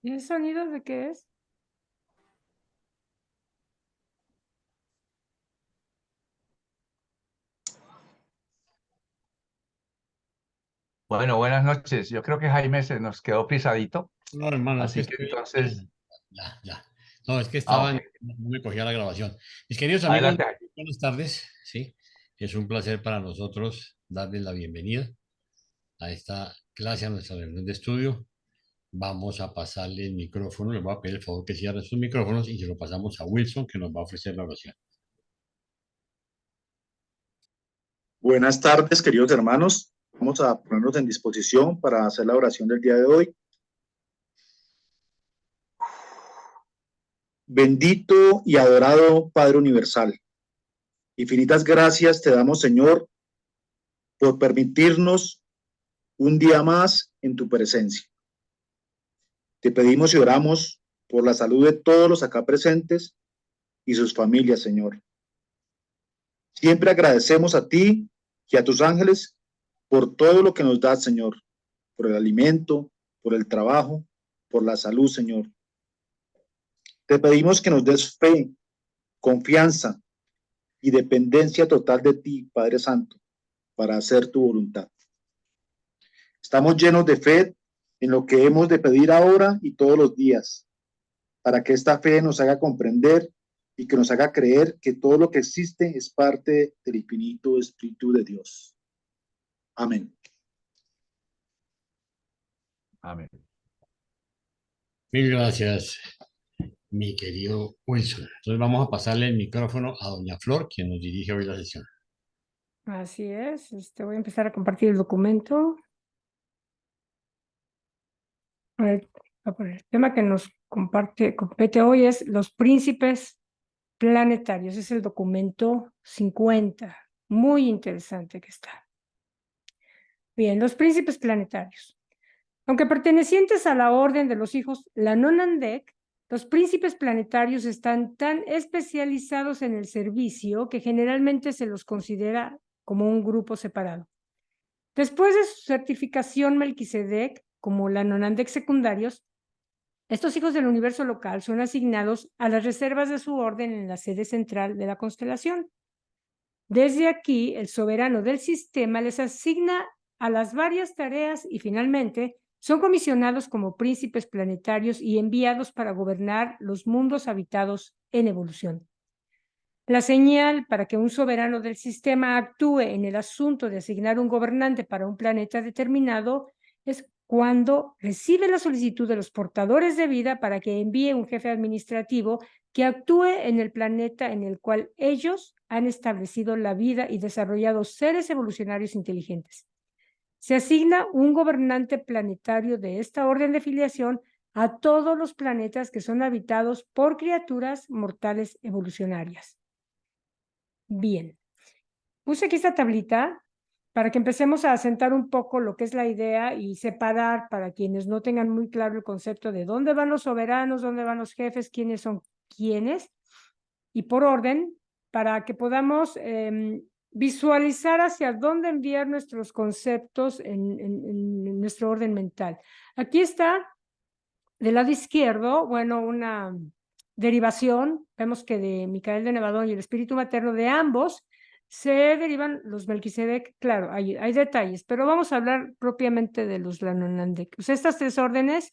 ¿Y el sonido de qué es? Bueno, buenas noches. Yo creo que Jaime se nos quedó pisadito, No, hermano, es que así que estoy... entonces, Ya. No, es que ok. no me cogía la grabación. Mis queridos amigos, Adelante, Jaime. buenas tardes, ¿sí? Es un placer para nosotros darles la bienvenida a esta clase, a nuestra reunión de estudio. Vamos a pasarle el micrófono, le voy a pedir el favor que cierre sus micrófonos y se lo pasamos a Wilson, que nos va a ofrecer la oración. Buenas tardes, queridos hermanos. Vamos a ponernos en disposición para hacer la oración del día de hoy. Bendito y adorado Padre Universal, infinitas gracias te damos, Señor, por permitirnos un día más en tu presencia. Te pedimos y oramos por la salud de todos los acá presentes y sus familias, Señor. Siempre agradecemos a ti y a tus ángeles por todo lo que nos das, Señor, por el alimento, por el trabajo, por la salud, Señor. Te pedimos que nos des fe, confianza y dependencia total de ti, Padre Santo, para hacer tu voluntad. Estamos llenos de fe en lo que hemos de pedir ahora y todos los días, para que esta fe nos haga comprender y que nos haga creer que todo lo que existe es parte del infinito Espíritu de Dios. Amén. Amén. Mil gracias, mi querido Wilson. Entonces vamos a pasarle el micrófono a doña Flor, quien nos dirige hoy la sesión. Así es. Voy a empezar a compartir el documento. El tema que nos compete hoy es los príncipes planetarios. Es el documento 50. Muy interesante que está. Bien, los príncipes planetarios. Aunque pertenecientes a la orden de los hijos Lanonandek, los príncipes planetarios están tan especializados en el servicio que generalmente se los considera como un grupo separado. Después de su certificación Melquisedec como Lanonandek secundarios, estos hijos del universo local son asignados a las reservas de su orden en la sede central de la constelación. Desde aquí, el soberano del sistema les asigna a las varias tareas y finalmente son comisionados como príncipes planetarios y enviados para gobernar los mundos habitados en evolución. La señal para que un soberano del sistema actúe en el asunto de asignar un gobernante para un planeta determinado es cuando recibe la solicitud de los portadores de vida para que envíe un jefe administrativo que actúe en el planeta en el cual ellos han establecido la vida y desarrollado seres evolucionarios inteligentes. Se asigna un gobernante planetario de esta orden de filiación a todos los planetas que son habitados por criaturas mortales evolucionarias. Bien, puse aquí esta tablita para que empecemos a asentar un poco lo que es la idea y separar para quienes no tengan muy claro el concepto de dónde van los soberanos, dónde van los jefes, quiénes son quiénes, y por orden, para que podamos visualizar hacia dónde enviar nuestros conceptos en nuestro orden mental. Aquí está, del lado izquierdo, bueno, una derivación. Vemos que de Micael de Nevadón y el espíritu materno de ambos se derivan los Melquisedec. Claro, hay detalles, pero vamos a hablar propiamente de los Lanonandek. Pues estas tres órdenes,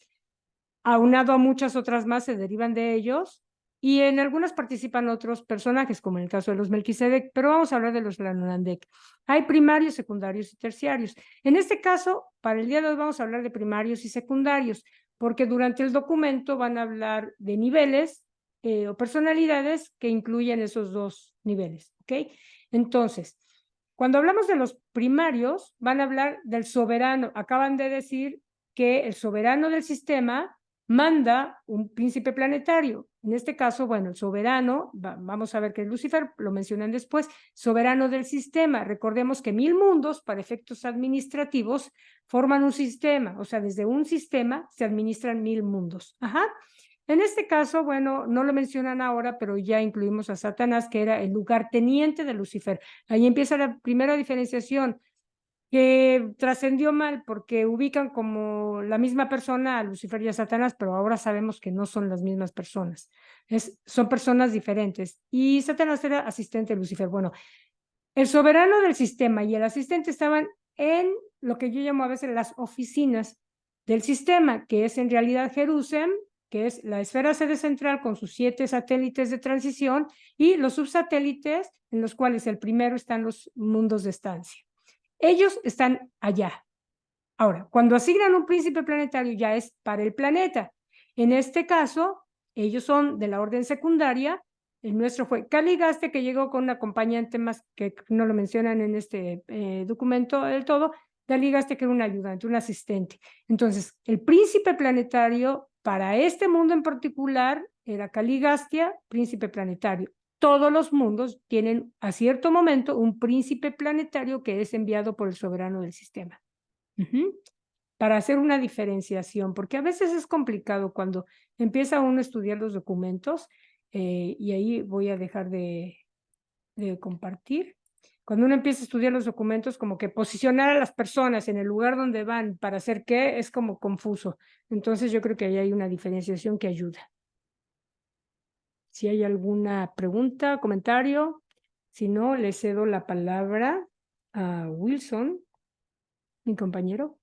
aunado a muchas otras más, se derivan de ellos y en algunas participan otros personajes, como en el caso de los Melquisedec, pero vamos a hablar de los Lanonandek. Hay primarios, secundarios y terciarios. En este caso, para el día de hoy vamos a hablar de primarios y secundarios, porque durante el documento van a hablar de niveles o personalidades que incluyen esos dos niveles, ¿ok? Entonces, cuando hablamos de los primarios, van a hablar del soberano. Acaban de decir que el soberano del sistema manda un príncipe planetario. En este caso, bueno, el soberano, vamos a ver que es Lucifer, lo mencionan después, soberano del sistema. Recordemos que 1000 mundos, para efectos administrativos, forman un sistema, o sea, desde un sistema se administran 1000 mundos. Ajá. En este caso, bueno, no lo mencionan ahora, pero ya incluimos a Satanás, que era el lugarteniente de Lucifer. Ahí empieza la primera diferenciación, que trascendió mal porque ubican como la misma persona a Lucifer y a Satanás, pero ahora sabemos que no son las mismas personas. Son personas diferentes. Y Satanás era asistente de Lucifer. Bueno, el soberano del sistema y el asistente estaban en lo que yo llamo a veces las oficinas del sistema, que es en realidad Jerusalén, que es la esfera sede central con sus 7 satélites de transición y los subsatélites, en los cuales el primero están los mundos de estancia. Ellos están allá. Ahora, cuando asignan un príncipe planetario ya es para el planeta. En este caso, ellos son de la orden secundaria. El nuestro fue Caligaste, que llegó con un acompañante más que no lo mencionan en este documento del todo. Caligaste, que era un ayudante, un asistente. Entonces, el príncipe planetario para este mundo en particular era Caligastia, príncipe planetario. Todos los mundos tienen a cierto momento un príncipe planetario que es enviado por el soberano del sistema. Para hacer una diferenciación, porque a veces es complicado cuando empieza uno a estudiar los documentos, y ahí voy a dejar de compartir. Cuando uno empieza a estudiar los documentos, como que posicionar a las personas en el lugar donde van para hacer qué es como confuso. Entonces yo creo que ahí hay una diferenciación que ayuda. Si hay alguna pregunta, comentario, si no, le cedo la palabra a Wilson, mi compañero.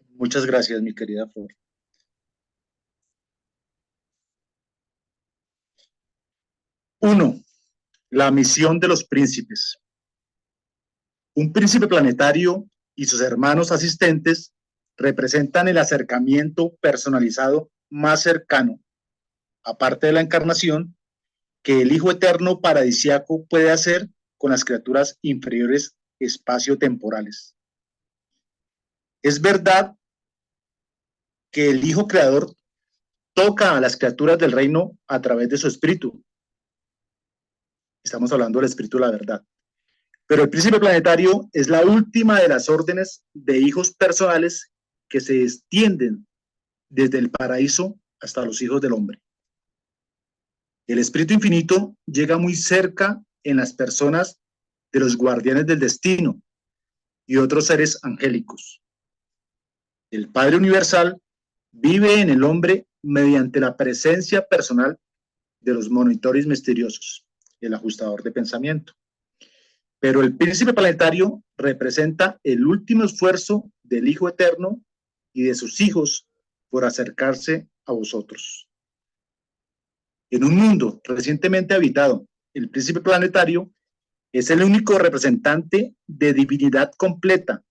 Muchas gracias, mi querida Flor. Uno, la misión de los príncipes. Un príncipe planetario y sus hermanos asistentes representan el acercamiento personalizado más cercano, aparte de la encarnación, que el Hijo Eterno paradisiaco puede hacer con las criaturas inferiores espacio-temporales. Es verdad que el Hijo Creador toca a las criaturas del reino a través de su espíritu. Estamos hablando del espíritu de la verdad. Pero el príncipe planetario es la última de las órdenes de hijos personales que se extienden desde el paraíso hasta los hijos del hombre. El espíritu infinito llega muy cerca en las personas de los guardianes del destino y otros seres angélicos. El Padre Universal vive en el hombre mediante la presencia personal de los monitores misteriosos, el ajustador de pensamiento. Pero el príncipe planetario representa el último esfuerzo del Hijo Eterno y de sus hijos por acercarse a vosotros. En un mundo recientemente habitado, el príncipe planetario es el único representante de divinidad completa,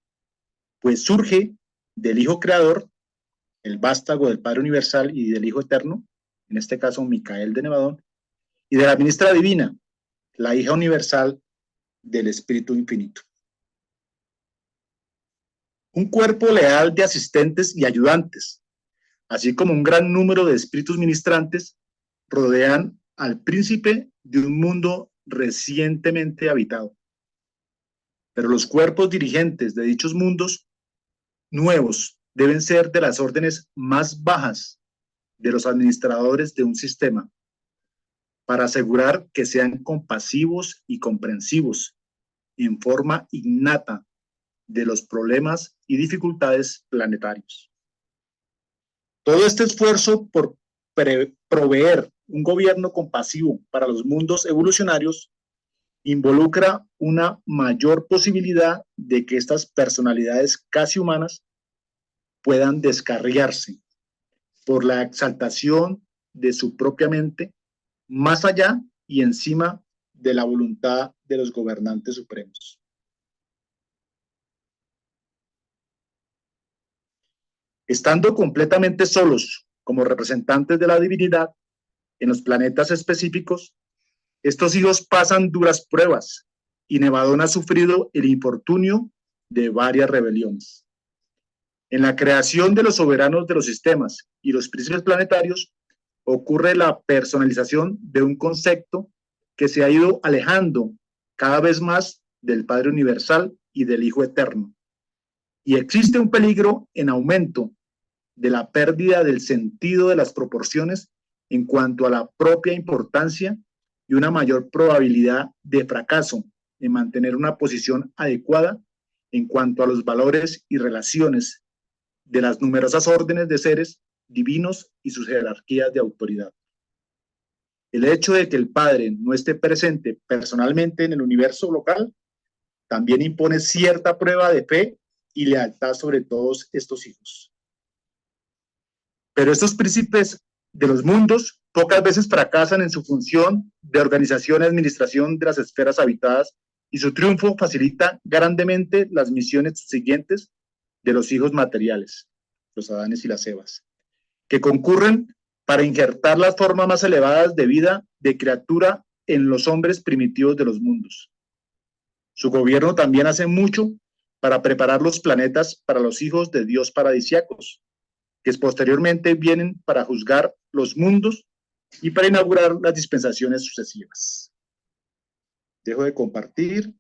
pues surge del Hijo Creador, el vástago del Padre Universal y del Hijo Eterno, en este caso Micael de Nevadón, y de la ministra divina, la hija universal del Espíritu Infinito. Un cuerpo leal de asistentes y ayudantes, así como un gran número de espíritus ministrantes, rodean al príncipe de un mundo recientemente habitado. Pero los cuerpos dirigentes de dichos mundos nuevos deben ser de las órdenes más bajas de los administradores de un sistema, para asegurar que sean compasivos y comprensivos en forma innata de los problemas y dificultades planetarios. Todo este esfuerzo por proveer un gobierno compasivo para los mundos evolucionarios involucra una mayor posibilidad de que estas personalidades casi humanas puedan descarriarse por la exaltación de su propia mente más allá y encima de la voluntad de los gobernantes supremos. Estando completamente solos como representantes de la divinidad en los planetas específicos, estos hijos pasan duras pruebas y Nevadón ha sufrido el infortunio de varias rebeliones. En la creación de los soberanos de los sistemas y los príncipes planetarios, ocurre la personalización de un concepto que se ha ido alejando cada vez más del Padre Universal y del Hijo Eterno. Y existe un peligro en aumento de la pérdida del sentido de las proporciones en cuanto a la propia importancia y una mayor probabilidad de fracaso en mantener una posición adecuada en cuanto a los valores y relaciones de las numerosas órdenes de seres divinos y sus jerarquías de autoridad. El hecho de que el Padre no esté presente personalmente en el universo local también impone cierta prueba de fe y lealtad sobre todos estos hijos. Pero estos príncipes de los mundos pocas veces fracasan en su función de organización y administración de las esferas habitadas, y su triunfo facilita grandemente las misiones siguientes de los hijos materiales, los Adanes y las Evas, que concurren para injertar las formas más elevadas de vida de criatura en los hombres primitivos de los mundos. Su gobierno también hace mucho para preparar los planetas para los hijos de Dios paradisíacos, que posteriormente vienen para juzgar los mundos y para inaugurar las dispensaciones sucesivas. Dejo de compartir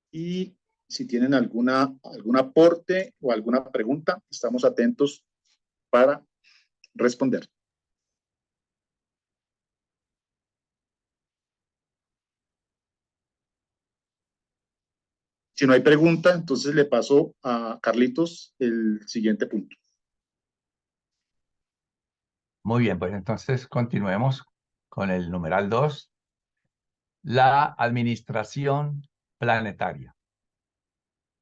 y si tienen algún aporte o alguna pregunta, estamos atentos para responder. Si no hay pregunta, entonces le paso a Carlitos el siguiente punto. Muy bien, pues entonces continuemos con el numeral 2, la administración planetaria.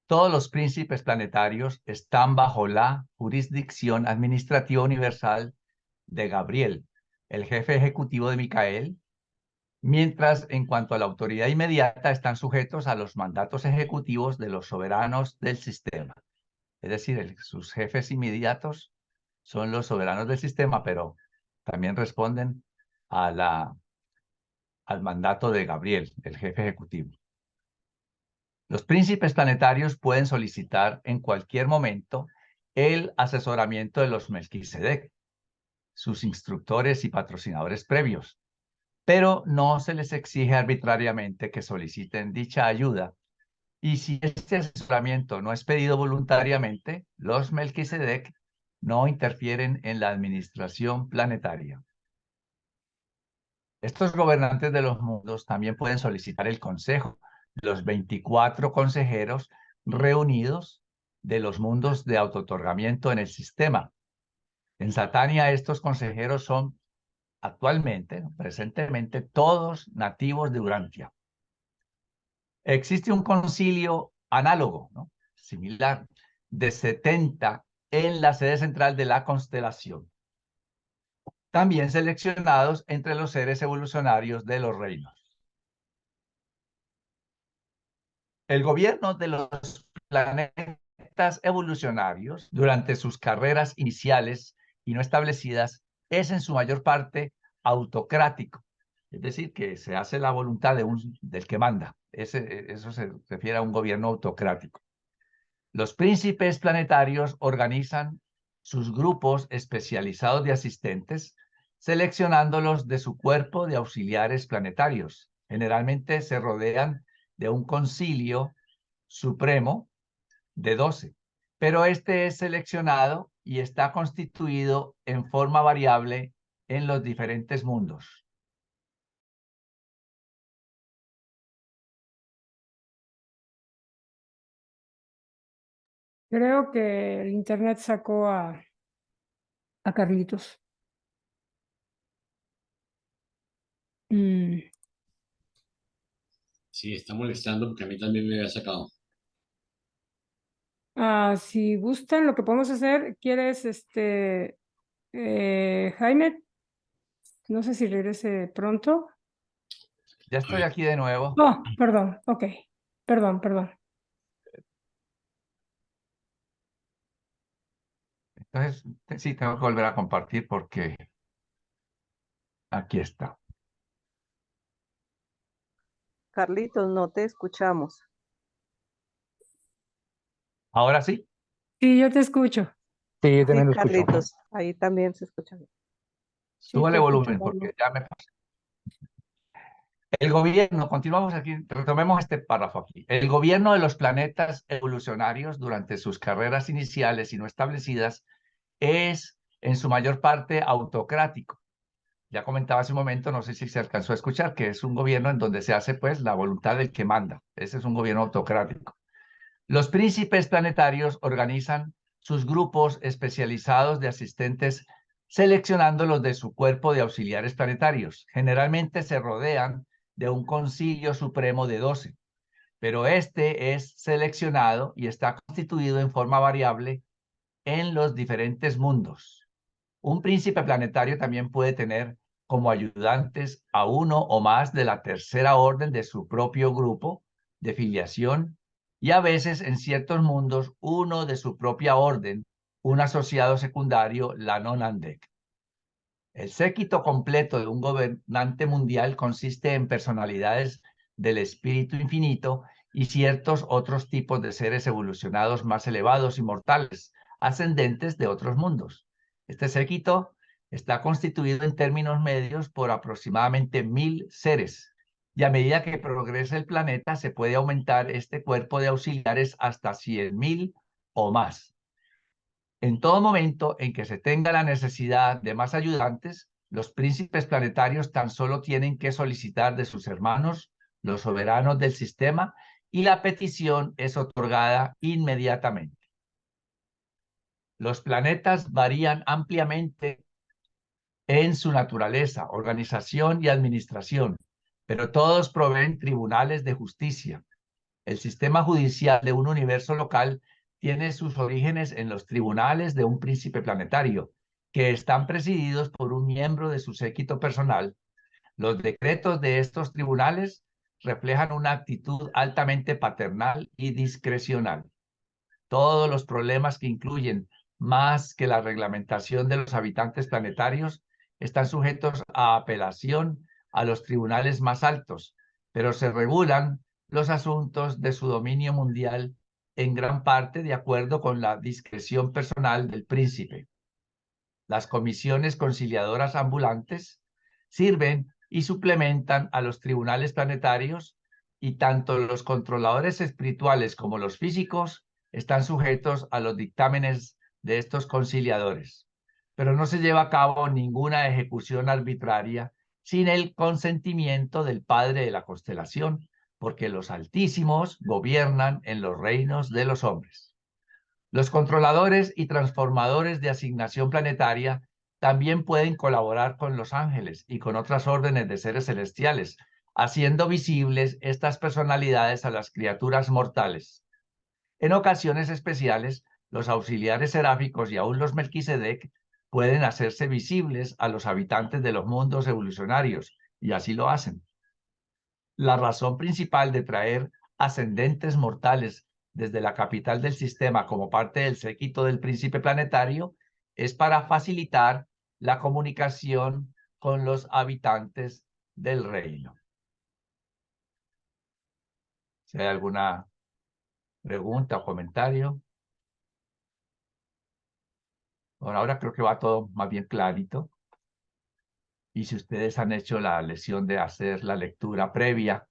Todos los príncipes planetarios están bajo la jurisdicción administrativa universal de Gabriel, el jefe ejecutivo de Micael, mientras en cuanto a la autoridad inmediata están sujetos a los mandatos ejecutivos de los soberanos del sistema. Es decir, sus jefes inmediatos son los soberanos del sistema, pero también responden a al mandato de Gabriel, el jefe ejecutivo. Los príncipes planetarios pueden solicitar en cualquier momento el asesoramiento de los Melquisedec, sus instructores y patrocinadores previos, pero no se les exige arbitrariamente que soliciten dicha ayuda, y si este asesoramiento no es pedido voluntariamente, los Melquisedec no interfieren en la administración planetaria. Estos gobernantes de los mundos también pueden solicitar el consejo de los 24 consejeros reunidos de los mundos de autootorgamiento en el sistema. En Satania estos consejeros son actualmente, presentemente, todos nativos de Urantia. Existe un concilio análogo, ¿no?, similar, de 70 en la sede central de la constelación, también seleccionados entre los seres evolucionarios de los reinos. El gobierno de los planetas evolucionarios durante sus carreras iniciales y no establecidas es en su mayor parte autocrático, es decir, que se hace la voluntad del que manda. Eso se refiere a un gobierno autocrático. Los príncipes planetarios organizan sus grupos especializados de asistentes, seleccionándolos de su cuerpo de auxiliares planetarios. Generalmente se rodean de un concilio supremo de 12, pero este es seleccionado y está constituido en forma variable en los diferentes mundos. Creo que el internet sacó a Carlitos. Sí, está molestando porque a mí también me había sacado. Si gustan, lo que podemos hacer, ¿quieres, Jaime? No sé si regrese pronto. Ya estoy aquí de nuevo. Oh, perdón, ok. Perdón. Entonces, sí, tengo que volver a compartir porque aquí está. Carlitos, no te escuchamos. ¿Ahora sí? Sí, yo te escucho. Sí, yo Sí, también lo escucho. Carlitos, ahí también se escucha. Sí, Súbale te escucho, volumen Pablo. porque ya me pasé. El gobierno, continuamos aquí, retomemos este párrafo aquí. El gobierno de los planetas evolucionarios durante sus carreras iniciales y no establecidas es en su mayor parte autocrático. Ya comentaba hace un momento, no sé si se alcanzó a escuchar, que es un gobierno en donde se hace pues la voluntad del que manda. Ese es un gobierno autocrático. Los príncipes planetarios organizan sus grupos especializados de asistentes seleccionándolos de su cuerpo de auxiliares planetarios. Generalmente se rodean de un concilio supremo de 12, pero este es seleccionado y está constituido en forma variable en los diferentes mundos. Un príncipe planetario también puede tener como ayudantes a uno o más de la tercera orden de su propio grupo de filiación y a veces en ciertos mundos uno de su propia orden, un asociado secundario, la non-andec. El séquito completo de un gobernante mundial consiste en personalidades del espíritu infinito y ciertos otros tipos de seres evolucionados más elevados y mortales, ascendentes de otros mundos. Este séquito está constituido en términos medios por aproximadamente 1000 seres, y a medida que progresa el planeta se puede aumentar este cuerpo de auxiliares hasta 100.000 o más. En todo momento en que se tenga la necesidad de más ayudantes, los príncipes planetarios tan solo tienen que solicitar de sus hermanos, los soberanos del sistema, y la petición es otorgada inmediatamente. Los planetas varían ampliamente en su naturaleza, organización y administración, pero todos proveen tribunales de justicia. El sistema judicial de un universo local tiene sus orígenes en los tribunales de un príncipe planetario, que están presididos por un miembro de su séquito personal. Los decretos de estos tribunales reflejan una actitud altamente paternal y discrecional. Todos los problemas que incluyen más que la reglamentación de los habitantes planetarios están sujetos a apelación a los tribunales más altos, pero se regulan los asuntos de su dominio mundial en gran parte de acuerdo con la discreción personal del príncipe. Las comisiones conciliadoras ambulantes sirven y suplementan a los tribunales planetarios, y tanto los controladores espirituales como los físicos están sujetos a los dictámenes de estos conciliadores. Pero no se lleva a cabo ninguna ejecución arbitraria sin el consentimiento del Padre de la constelación, porque los altísimos gobiernan en los reinos de los hombres. Los controladores y transformadores de asignación planetaria también pueden colaborar con los ángeles y con otras órdenes de seres celestiales, haciendo visibles estas personalidades a las criaturas mortales. En ocasiones especiales, los auxiliares seráficos y aún los Melquisedec pueden hacerse visibles a los habitantes de los mundos evolucionarios, y así lo hacen. La razón principal de traer ascendentes mortales desde la capital del sistema como parte del séquito del príncipe planetario es para facilitar la comunicación con los habitantes del reino. Si hay alguna pregunta o comentario. Bueno, ahora creo que va todo más bien clarito. Y si ustedes han hecho la lección de hacer la lectura previa,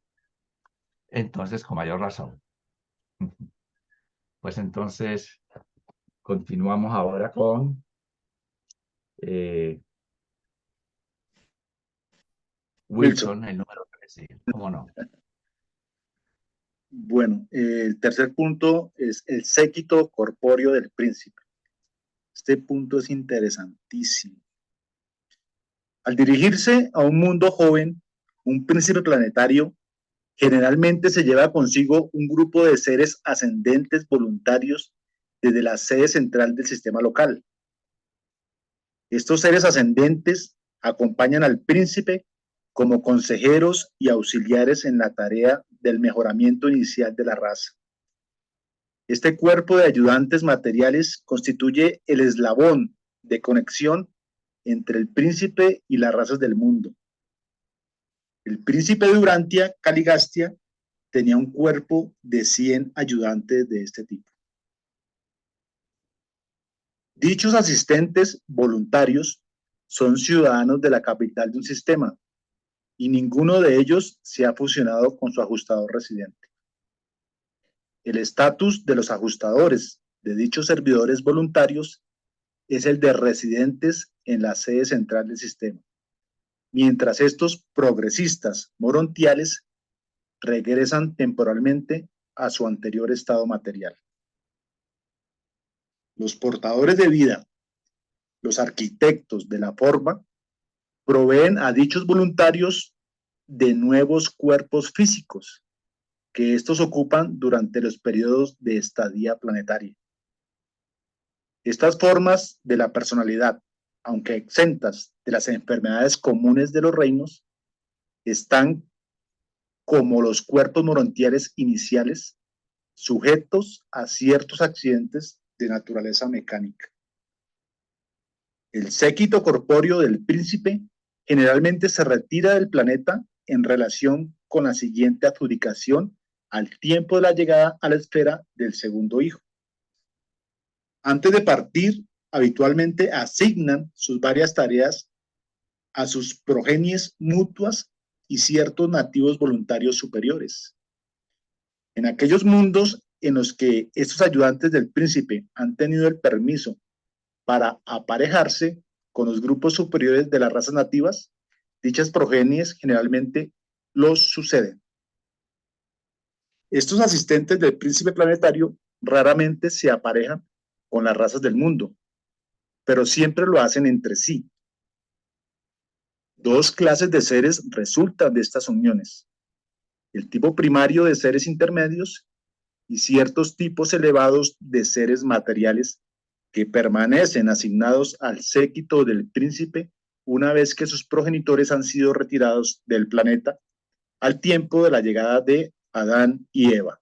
entonces con mayor razón. Pues entonces continuamos ahora con Wilson, el número 13. ¿Cómo no? Bueno, el tercer punto es el séquito corpóreo del príncipe. Este punto es interesantísimo. Al dirigirse a un mundo joven, un príncipe planetario generalmente se lleva consigo un grupo de seres ascendentes voluntarios desde la sede central del sistema local. Estos seres ascendentes acompañan al príncipe como consejeros y auxiliares en la tarea del mejoramiento inicial de la raza. Este cuerpo de ayudantes materiales constituye el eslabón de conexión entre el príncipe y las razas del mundo. El príncipe de Urantia, Caligastia, tenía un cuerpo de 100 ayudantes de este tipo. Dichos asistentes voluntarios son ciudadanos de la capital de un sistema y ninguno de ellos se ha fusionado con su ajustador residente. El estatus de los ajustadores de dichos servidores voluntarios es el de residentes en la sede central del sistema, mientras estos progresistas morontiales regresan temporalmente a su anterior estado material. Los portadores de vida, los arquitectos de la forma, proveen a dichos voluntarios de nuevos cuerpos físicos que estos ocupan durante los periodos de estadía planetaria. Estas formas de la personalidad, aunque exentas de las enfermedades comunes de los reinos, están, como los cuerpos morontiales iniciales, sujetos a ciertos accidentes de naturaleza mecánica. El séquito corpóreo del príncipe generalmente se retira del planeta en relación con la siguiente adjudicación al tiempo de la llegada a la esfera del segundo hijo. Antes de partir, habitualmente asignan sus varias tareas a sus progenies mutuas y ciertos nativos voluntarios superiores. En aquellos mundos en los que estos ayudantes del príncipe han tenido el permiso para aparejarse con los grupos superiores de las razas nativas, dichas progenies generalmente los suceden. Estos asistentes del príncipe planetario raramente se aparejan con las razas del mundo, pero siempre lo hacen entre sí. Dos clases de seres resultan de estas uniones: el tipo primario de seres intermedios y ciertos tipos elevados de seres materiales que permanecen asignados al séquito del príncipe una vez que sus progenitores han sido retirados del planeta al tiempo de la llegada de Adán y Eva.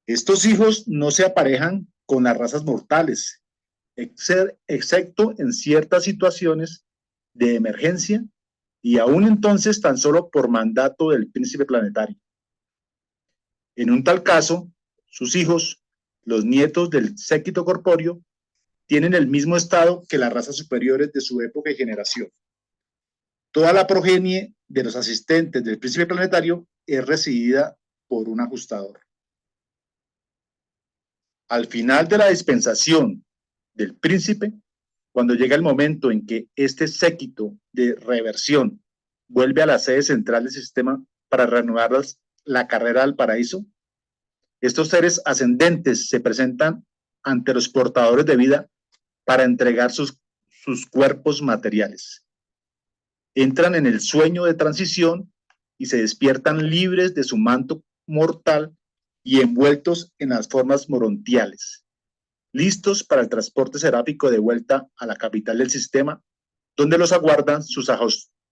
Estos hijos no se aparejan con las razas mortales, excepto en ciertas situaciones de emergencia y aún entonces tan solo por mandato del príncipe planetario. En un tal caso, sus hijos, los nietos del séquito corpóreo, tienen el mismo estado que las razas superiores de su época y generación. Toda la progenie de los asistentes del príncipe planetario es recibida por un ajustador. Al final de la dispensación del príncipe, cuando llega el momento en que este séquito de reversión vuelve a la sede central del sistema para reanudar la carrera al paraíso, estos seres ascendentes se presentan ante los portadores de vida para entregar sus cuerpos materiales. Entran en el sueño de transición y se despiertan libres de su manto mortal y envueltos en las formas morontiales, listos para el transporte seráfico de vuelta a la capital del sistema, donde los aguardan sus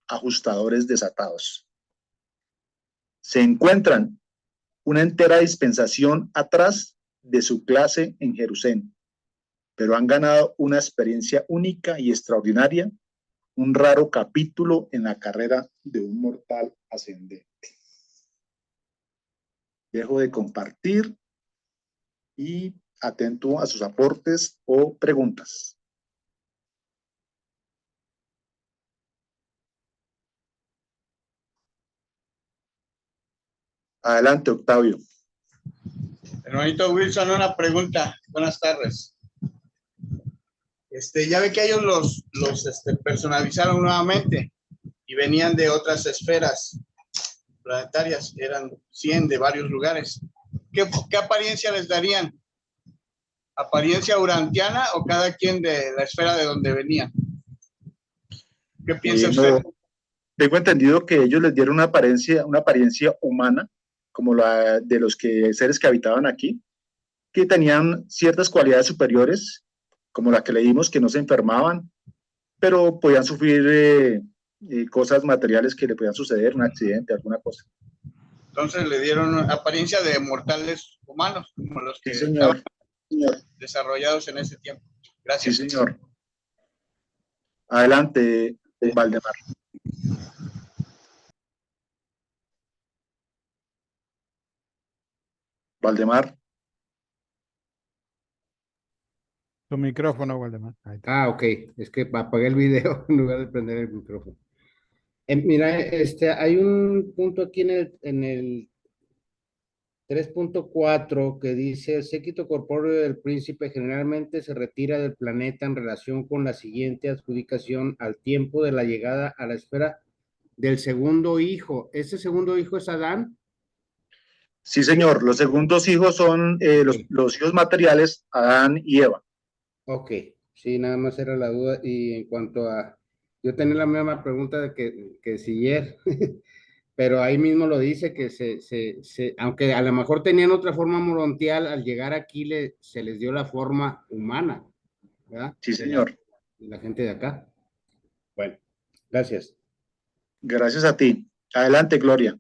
ajustadores desatados. Se encuentran una entera dispensación atrás de su clase en Jerusalén, pero han ganado una experiencia única y extraordinaria, un raro capítulo en la carrera de un mortal ascendente. Dejo de compartir y atento a sus aportes o preguntas. Adelante, Octavio. Hermanito Wilson, una pregunta. Buenas tardes. Ya ve que ellos los personalizaron nuevamente y venían de otras esferas planetarias, eran 100 de varios lugares. ¿Qué apariencia les darían? ¿Apariencia urantiana o cada quien de la esfera de donde venían? ¿Qué piensa usted? Tengo entendido que ellos les dieron una apariencia humana, como la de los seres que habitaban aquí, que tenían ciertas cualidades superiores, como la que leímos, que no se enfermaban, pero podían sufrir cosas materiales que le podían suceder, un accidente, alguna cosa. Entonces le dieron apariencia de mortales humanos, como los que Sí, señor. estaban desarrollados en ese tiempo. Gracias. Sí, señor. Adelante, Valdemar. Valdemar. Tu micrófono, Waldemar. Ahí está. Ah, ok. Es que apagué el video en lugar de prender el micrófono. Mira, hay un punto aquí en el 3.4 que dice: el séquito corpóreo del príncipe generalmente se retira del planeta en relación con la siguiente adjudicación al tiempo de la llegada a la esfera del segundo hijo. ¿Ese segundo hijo es Adán? Sí, señor. Los segundos hijos son los hijos materiales, Adán y Eva. Ok, sí, nada más era la duda. Y en cuanto a, yo tenía la misma pregunta de que Siller, pero ahí mismo lo dice que aunque a lo mejor tenían otra forma morontial, al llegar aquí se les dio la forma humana, ¿verdad? Sí, señor. De la gente de acá. Bueno, gracias. Gracias a ti. Adelante, Gloria.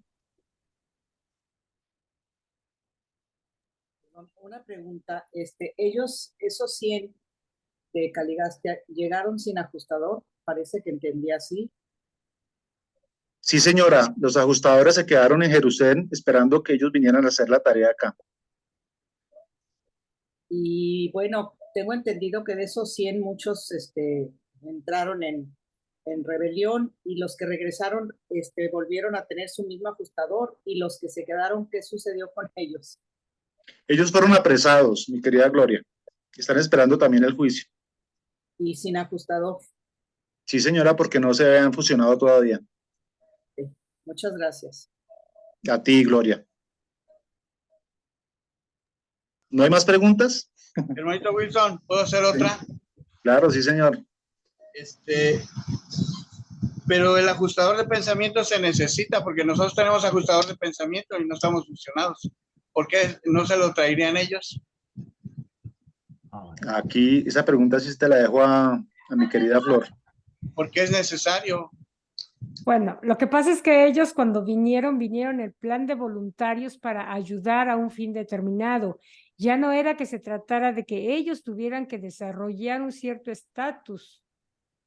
Una pregunta, ellos, esos 100 de Caligastia, ¿llegaron sin ajustador? Parece que entendí así. Sí, señora. Los ajustadores se quedaron en Jerusalén esperando que ellos vinieran a hacer la tarea acá. Y bueno, tengo entendido que de esos 100 muchos entraron en rebelión, y los que regresaron volvieron a tener su mismo ajustador, y los que se quedaron, ¿qué sucedió con ellos? Ellos fueron apresados, mi querida Gloria. Están esperando también el juicio. Y sin ajustador. Sí, señora, porque no se habían fusionado todavía. Sí. Muchas gracias. A ti, Gloria. ¿No hay más preguntas? Hermanito Wilson, ¿puedo hacer otra? Claro, sí, señor. Pero el ajustador de pensamiento se necesita, porque nosotros tenemos ajustador de pensamiento y no estamos fusionados. ¿Por qué no se lo traerían ellos? Aquí, esa pregunta sí te la dejo a mi querida Flor. ¿Por qué es necesario? Bueno, lo que pasa es que ellos cuando vinieron en el plan de voluntarios para ayudar a un fin determinado. Ya no era que se tratara de que ellos tuvieran que desarrollar un cierto estatus,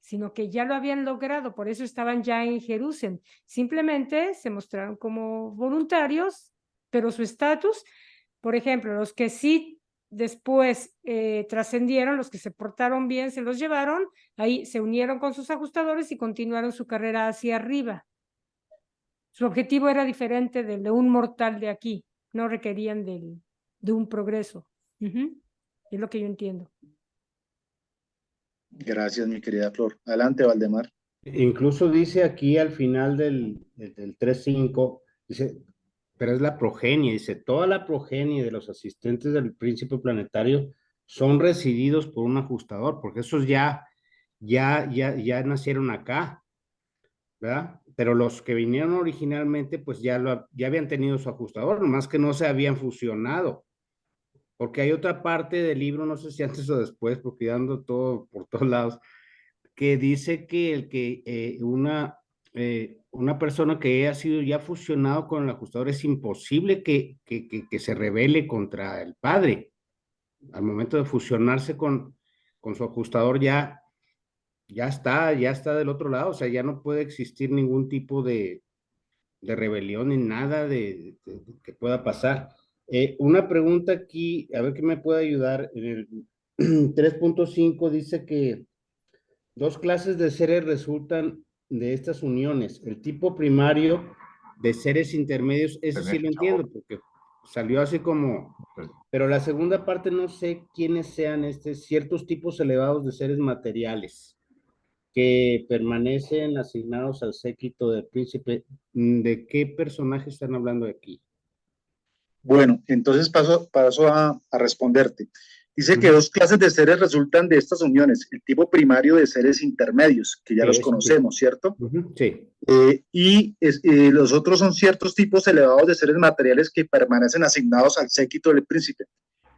sino que ya lo habían logrado, por eso estaban ya en Jerusalén. Simplemente se mostraron como voluntarios, pero su estatus, por ejemplo, los que sí después trascendieron, los que se portaron bien, se los llevaron, ahí se unieron con sus ajustadores y continuaron su carrera hacia arriba. Su objetivo era diferente del de un mortal de aquí, no requerían de un progreso. Es lo que yo entiendo. Gracias, mi querida Flor. Adelante, Valdemar. Incluso dice aquí al final del 3.5, dice, pero es la progenie, dice, toda la progenie de los asistentes del príncipe planetario son recibidos por un ajustador, porque esos ya nacieron acá, ¿verdad? Pero los que vinieron originalmente, pues ya habían tenido su ajustador, nomás que no se habían fusionado. Porque hay otra parte del libro, no sé si antes o después, porque ya ando todo por todos lados, que dice que una persona que haya sido ya fusionado con el ajustador, es imposible que se rebele contra el padre. Al momento de fusionarse con su ajustador ya está del otro lado, o sea, ya no puede existir ningún tipo de rebelión ni nada que pueda pasar. Una pregunta aquí, a ver qué me puede ayudar. En el 3.5 dice que 2 clases de seres resultan de estas uniones. El tipo primario de seres intermedios, ese sí lo entiendo, porque salió así como... Pero la segunda parte no sé quiénes sean ciertos tipos elevados de seres materiales que permanecen asignados al séquito del príncipe. ¿De qué personaje están hablando aquí? Bueno, entonces paso a responderte. Dice que 2 clases de seres resultan de estas uniones. El tipo primario de seres intermedios, que ya los conocemos, ¿cierto? Sí. Y los otros son ciertos tipos elevados de seres materiales que permanecen asignados al séquito del príncipe.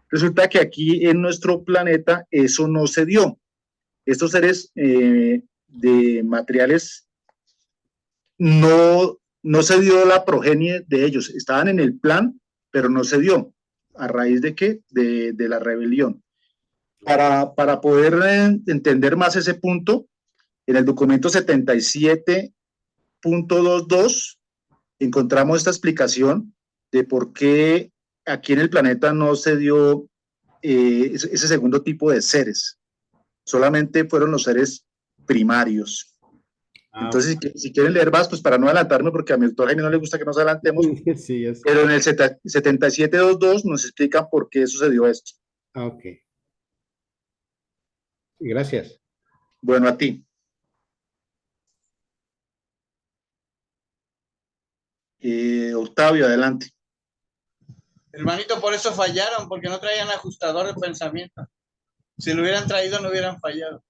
Resulta que aquí en nuestro planeta eso no se dio. Estos seres de materiales no se dio la progenie de ellos. Estaban en el plan, pero no se dio. ¿A raíz de qué? De la rebelión. Para poder entender más ese punto, en el documento 77.22 encontramos esta explicación de por qué aquí en el planeta no se dio ese segundo tipo de seres. Solamente fueron los seres primarios. Entonces, si quieren leer más, pues para no adelantarme, porque a mi doctor Jaime no le gusta que nos adelantemos, Sí, pero en el 7722 nos explican por qué sucedió esto. Ok. Gracias. Bueno, a ti. Octavio, adelante. Hermanito, por eso fallaron, porque no traían ajustador de pensamiento. Si lo hubieran traído, no hubieran fallado.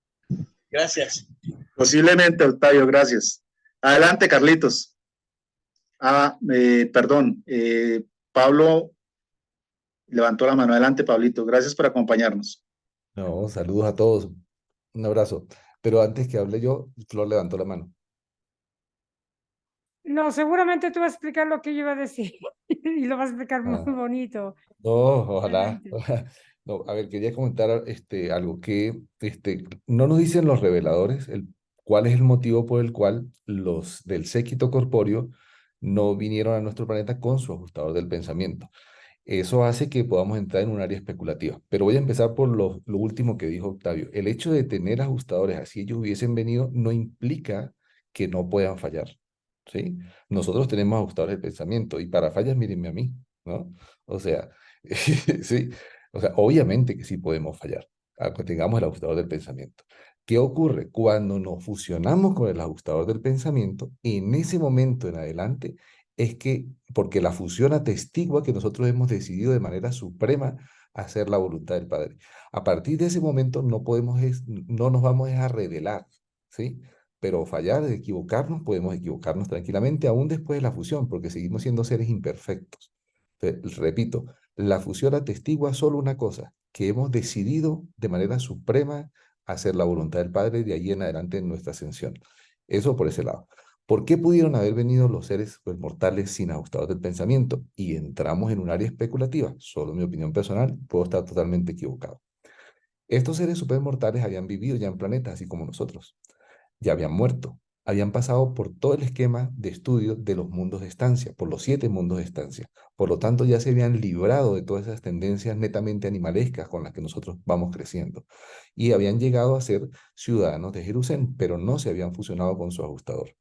Gracias. Posiblemente, Octavio, gracias. Adelante, Carlitos. Perdón, Pablo levantó la mano. Adelante, Pablito. Gracias por acompañarnos. No, saludos a todos. Un abrazo. Pero antes que hable yo, Flor levantó la mano. No, seguramente tú vas a explicar lo que yo iba a decir y lo vas a explicar muy Ah, bonito. no, ojalá. Adelante. No, a ver, quería comentar algo que no nos dicen los reveladores cuál es el motivo por el cual los del séquito corpóreo no vinieron a nuestro planeta con su ajustador del pensamiento. Eso hace que podamos entrar en un área especulativa. Pero voy a empezar por lo último que dijo Octavio. El hecho de tener ajustadores, así ellos hubiesen venido, no implica que no puedan fallar, ¿sí? Nosotros tenemos ajustadores del pensamiento y para fallas, mírenme a mí, ¿no? O sea, sí, o sea, obviamente que sí podemos fallar, aunque tengamos el ajustador del pensamiento. ¿Qué ocurre? Cuando nos fusionamos con el ajustador del pensamiento, en ese momento en adelante, es que, porque la fusión atestigua que nosotros hemos decidido de manera suprema hacer la voluntad del Padre. A partir de ese momento no nos vamos a revelar, ¿sí? Pero fallar, equivocarnos, podemos equivocarnos tranquilamente aún después de la fusión, porque seguimos siendo seres imperfectos. Repito, la fusión atestigua solo una cosa, que hemos decidido de manera suprema hacer la voluntad del Padre de ahí en adelante en nuestra ascensión. Eso por ese lado. ¿Por qué pudieron haber venido los seres mortales sin ajustados del pensamiento? Y entramos en un área especulativa. Solo mi opinión personal, puedo estar totalmente equivocado. Estos seres supermortales habían vivido ya en planetas, así como nosotros. Ya habían muerto. Habían pasado por todo el esquema de estudio de los mundos de estancia, por los 7 mundos de estancia. Por lo tanto, ya se habían librado de todas esas tendencias netamente animalescas con las que nosotros vamos creciendo. Y habían llegado a ser ciudadanos de Jerusalén, pero no se habían fusionado con su ajustador.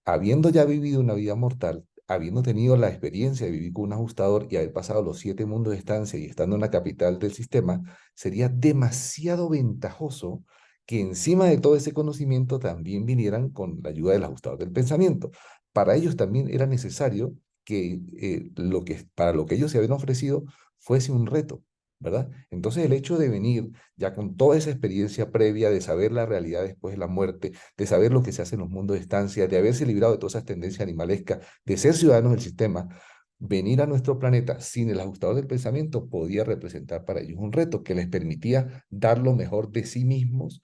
Habiendo ya vivido una vida mortal, habiendo tenido la experiencia de vivir con un ajustador y haber pasado los 7 mundos de estancia y estando en la capital del sistema, sería demasiado ventajoso que encima de todo ese conocimiento también vinieran con la ayuda del ajustador del pensamiento. Para ellos también era necesario que, para lo que ellos se habían ofrecido fuese un reto, ¿verdad? Entonces el hecho de venir ya con toda esa experiencia previa de saber la realidad después de la muerte, de saber lo que se hace en los mundos de estancia, de haberse librado de todas esas tendencias animalescas, de ser ciudadanos del sistema, venir a nuestro planeta sin el ajustador del pensamiento podía representar para ellos un reto que les permitía dar lo mejor de sí mismos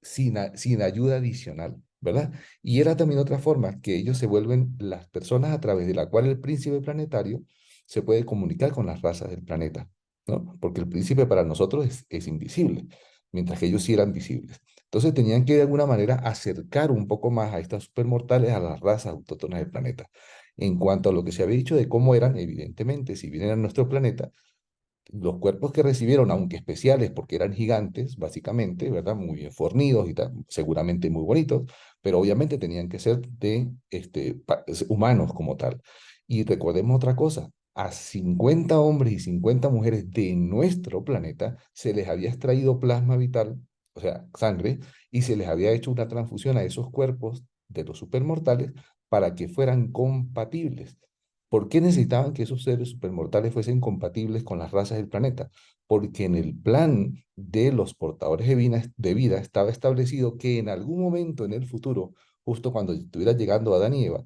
sin ayuda adicional, ¿verdad? Y era también otra forma que ellos se vuelven las personas a través de la cual el príncipe planetario se puede comunicar con las razas del planeta, ¿no? Porque el príncipe para nosotros es invisible, mientras que ellos sí eran visibles. Entonces tenían que de alguna manera acercar un poco más a estas supermortales a las razas autóctonas del planeta. En cuanto a lo que se había dicho de cómo eran, evidentemente, si vienen a nuestro planeta, los cuerpos que recibieron, aunque especiales porque eran gigantes, básicamente, ¿verdad? Muy bien fornidos y seguramente muy bonitos, pero obviamente tenían que ser de humanos como tal. Y recordemos otra cosa, a 50 hombres y 50 mujeres de nuestro planeta se les había extraído plasma vital, o sea, sangre, y se les había hecho una transfusión a esos cuerpos de los supermortales para que fueran compatibles. ¿Por qué necesitaban que esos seres supermortales fuesen compatibles con las razas del planeta? Porque en el plan de los portadores de vida estaba establecido que en algún momento en el futuro, justo cuando estuviera llegando Adán y Eva,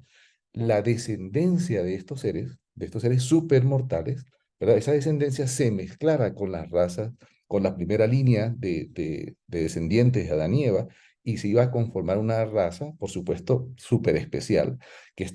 la descendencia de estos seres supermortales, ¿verdad? Esa descendencia se mezclara con las razas, con la primera línea de descendientes de Adán y Eva, y se iba a conformar una raza, por supuesto, súper especial que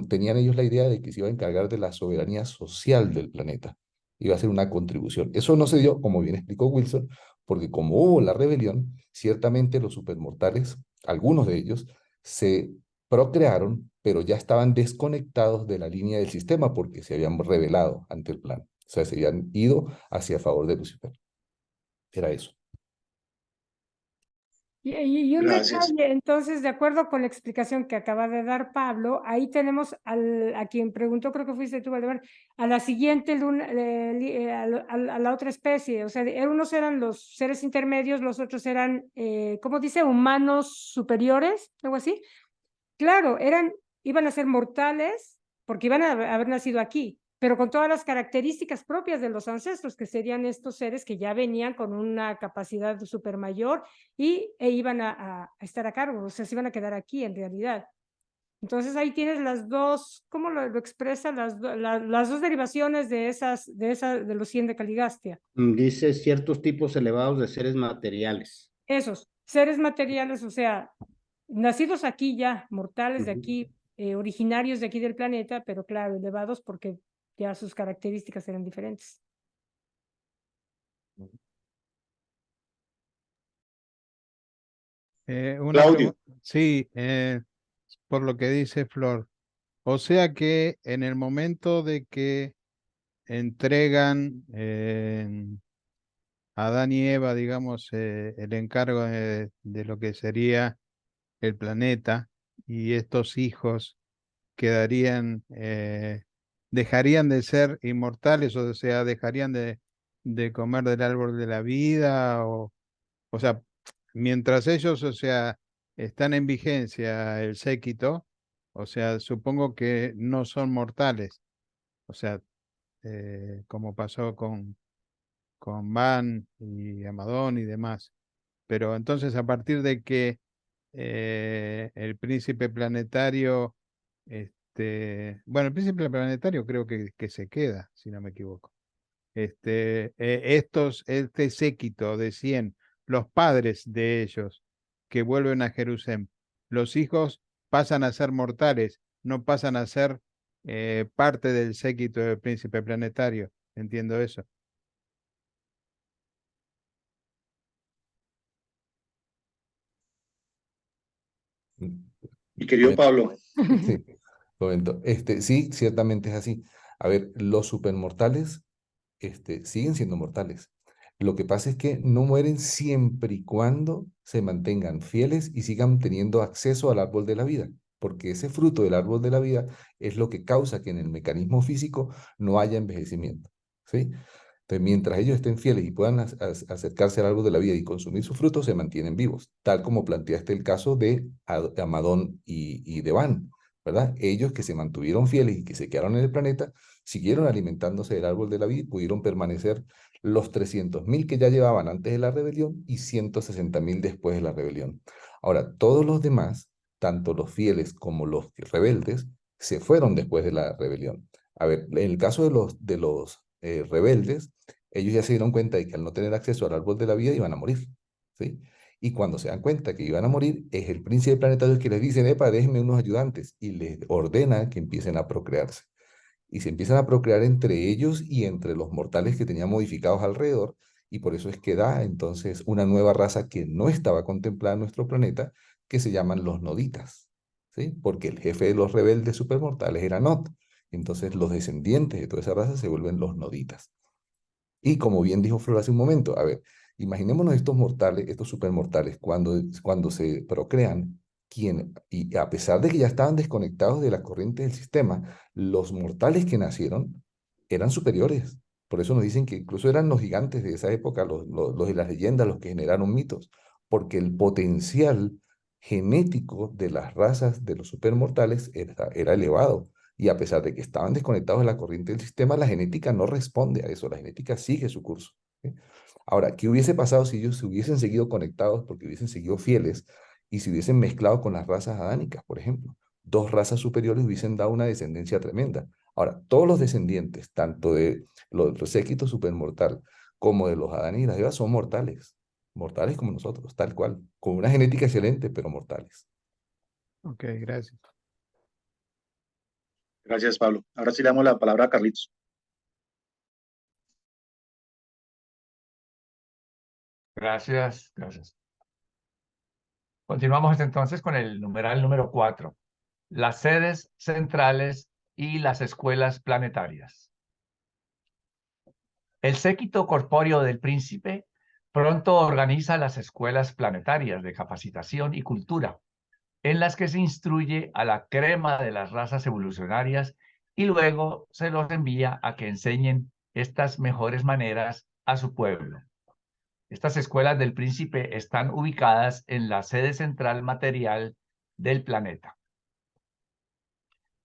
tenían ellos la idea de que se iba a encargar de la soberanía social del planeta. Iba a ser una contribución. Eso no se dio, como bien explicó Wilson, porque como hubo la rebelión, ciertamente los supermortales, algunos de ellos, se procrearon, pero ya estaban desconectados de la línea del sistema porque se habían rebelado ante el plan. O sea, se habían ido hacia favor de Lucifer. Era eso. Y un Gracias. detalle, entonces, de acuerdo con la explicación que acaba de dar Pablo, ahí tenemos a quien preguntó, creo que fuiste tú, Valdemar, a la siguiente luna, a la otra especie. O sea, unos eran los seres intermedios, los otros eran, ¿cómo dice? Humanos superiores, algo así. Claro, iban a ser mortales porque iban a haber nacido aquí, pero con todas las características propias de los ancestros, que serían estos seres que ya venían con una capacidad super mayor e iban a estar a cargo, o sea, se iban a quedar aquí en realidad. Entonces ahí tienes las dos, ¿cómo lo expresa? Las dos derivaciones de los 100 de Caligastia. Dice ciertos tipos elevados de seres materiales. Esos seres materiales, o sea, nacidos aquí ya, mortales de aquí, originarios de aquí del planeta, pero claro, elevados porque ya sus características eran diferentes. Claudio. Sí, por lo que dice Flor. O sea que en el momento de que entregan a Adán y Eva, digamos, el encargo de lo que sería el planeta, y estos hijos quedarían, dejarían de ser inmortales, o sea, dejarían de comer del árbol de la vida, o sea, mientras ellos, o sea, están en vigencia el séquito, o sea, supongo que no son mortales, o sea, como pasó con Van y Amadón y demás. Pero entonces, a partir de que el príncipe planetario, bueno, el príncipe planetario creo que se queda, si no me equivoco. Este séquito de 100, los padres de ellos que vuelven a Jerusalén, los hijos pasan a ser mortales, no pasan a ser parte del séquito del príncipe planetario. Entiendo eso. Mi querido Pablo. Sí, comento. Sí, ciertamente es así. A ver, los supermortales siguen siendo mortales. Lo que pasa es que no mueren siempre y cuando se mantengan fieles y sigan teniendo acceso al árbol de la vida, porque ese fruto del árbol de la vida es lo que causa que en el mecanismo físico no haya envejecimiento, ¿sí? Entonces, mientras ellos estén fieles y puedan acercarse al árbol de la vida y consumir sus frutos, se mantienen vivos, tal como planteaste el caso de Amadón y de Van, ¿verdad? Ellos que se mantuvieron fieles y que se quedaron en el planeta, siguieron alimentándose del árbol de la vida y pudieron permanecer los 300.000 que ya llevaban antes de la rebelión y 160.000 después de la rebelión. Ahora, todos los demás, tanto los fieles como los rebeldes, se fueron después de la rebelión. A ver, en el caso de los rebeldes, ellos ya se dieron cuenta de que al no tener acceso al árbol de la vida iban a morir, ¿sí? Y cuando se dan cuenta que iban a morir, es el príncipe planetario el que les dice, epa, déjenme unos ayudantes, y les ordena que empiecen a procrearse. Y se empiezan a procrear entre ellos y entre los mortales que tenían modificados alrededor, y por eso es que da entonces una nueva raza que no estaba contemplada en nuestro planeta, que se llaman los noditas, ¿sí? Porque el jefe de los rebeldes supermortales era Nod. Entonces los descendientes de toda esa raza se vuelven los noditas. Y como bien dijo Flor hace un momento, a ver, imaginémonos estos mortales, estos supermortales, cuando se procrean, y a pesar de que ya estaban desconectados de la corriente del sistema, los mortales que nacieron eran superiores. Por eso nos dicen que incluso eran los gigantes de esa época, los de las leyendas, los que generaron mitos, porque el potencial genético de las razas de los supermortales era elevado. Y a pesar de que estaban desconectados de la corriente del sistema, la genética no responde a eso, la genética sigue su curso, ¿sí? Ahora, ¿qué hubiese pasado si ellos se hubiesen seguido conectados porque hubiesen seguido fieles y se hubiesen mezclado con las razas adánicas, por ejemplo? Dos razas superiores hubiesen dado una descendencia tremenda. Ahora, todos los descendientes, tanto de los séquito supermortal como de los Adán y las Eva, son mortales, mortales como nosotros, tal cual, con una genética excelente, pero mortales. Ok, gracias. Gracias, Pablo. Ahora sí le damos la palabra a Carlitos. Gracias, gracias. Continuamos entonces con el numeral número 4. Las sedes centrales y las escuelas planetarias. El séquito corpóreo del príncipe pronto organiza las escuelas planetarias de capacitación y cultura, en las que se instruye a la crema de las razas evolucionarias y luego se los envía a que enseñen estas mejores maneras a su pueblo. Estas escuelas del príncipe están ubicadas en la sede central material del planeta.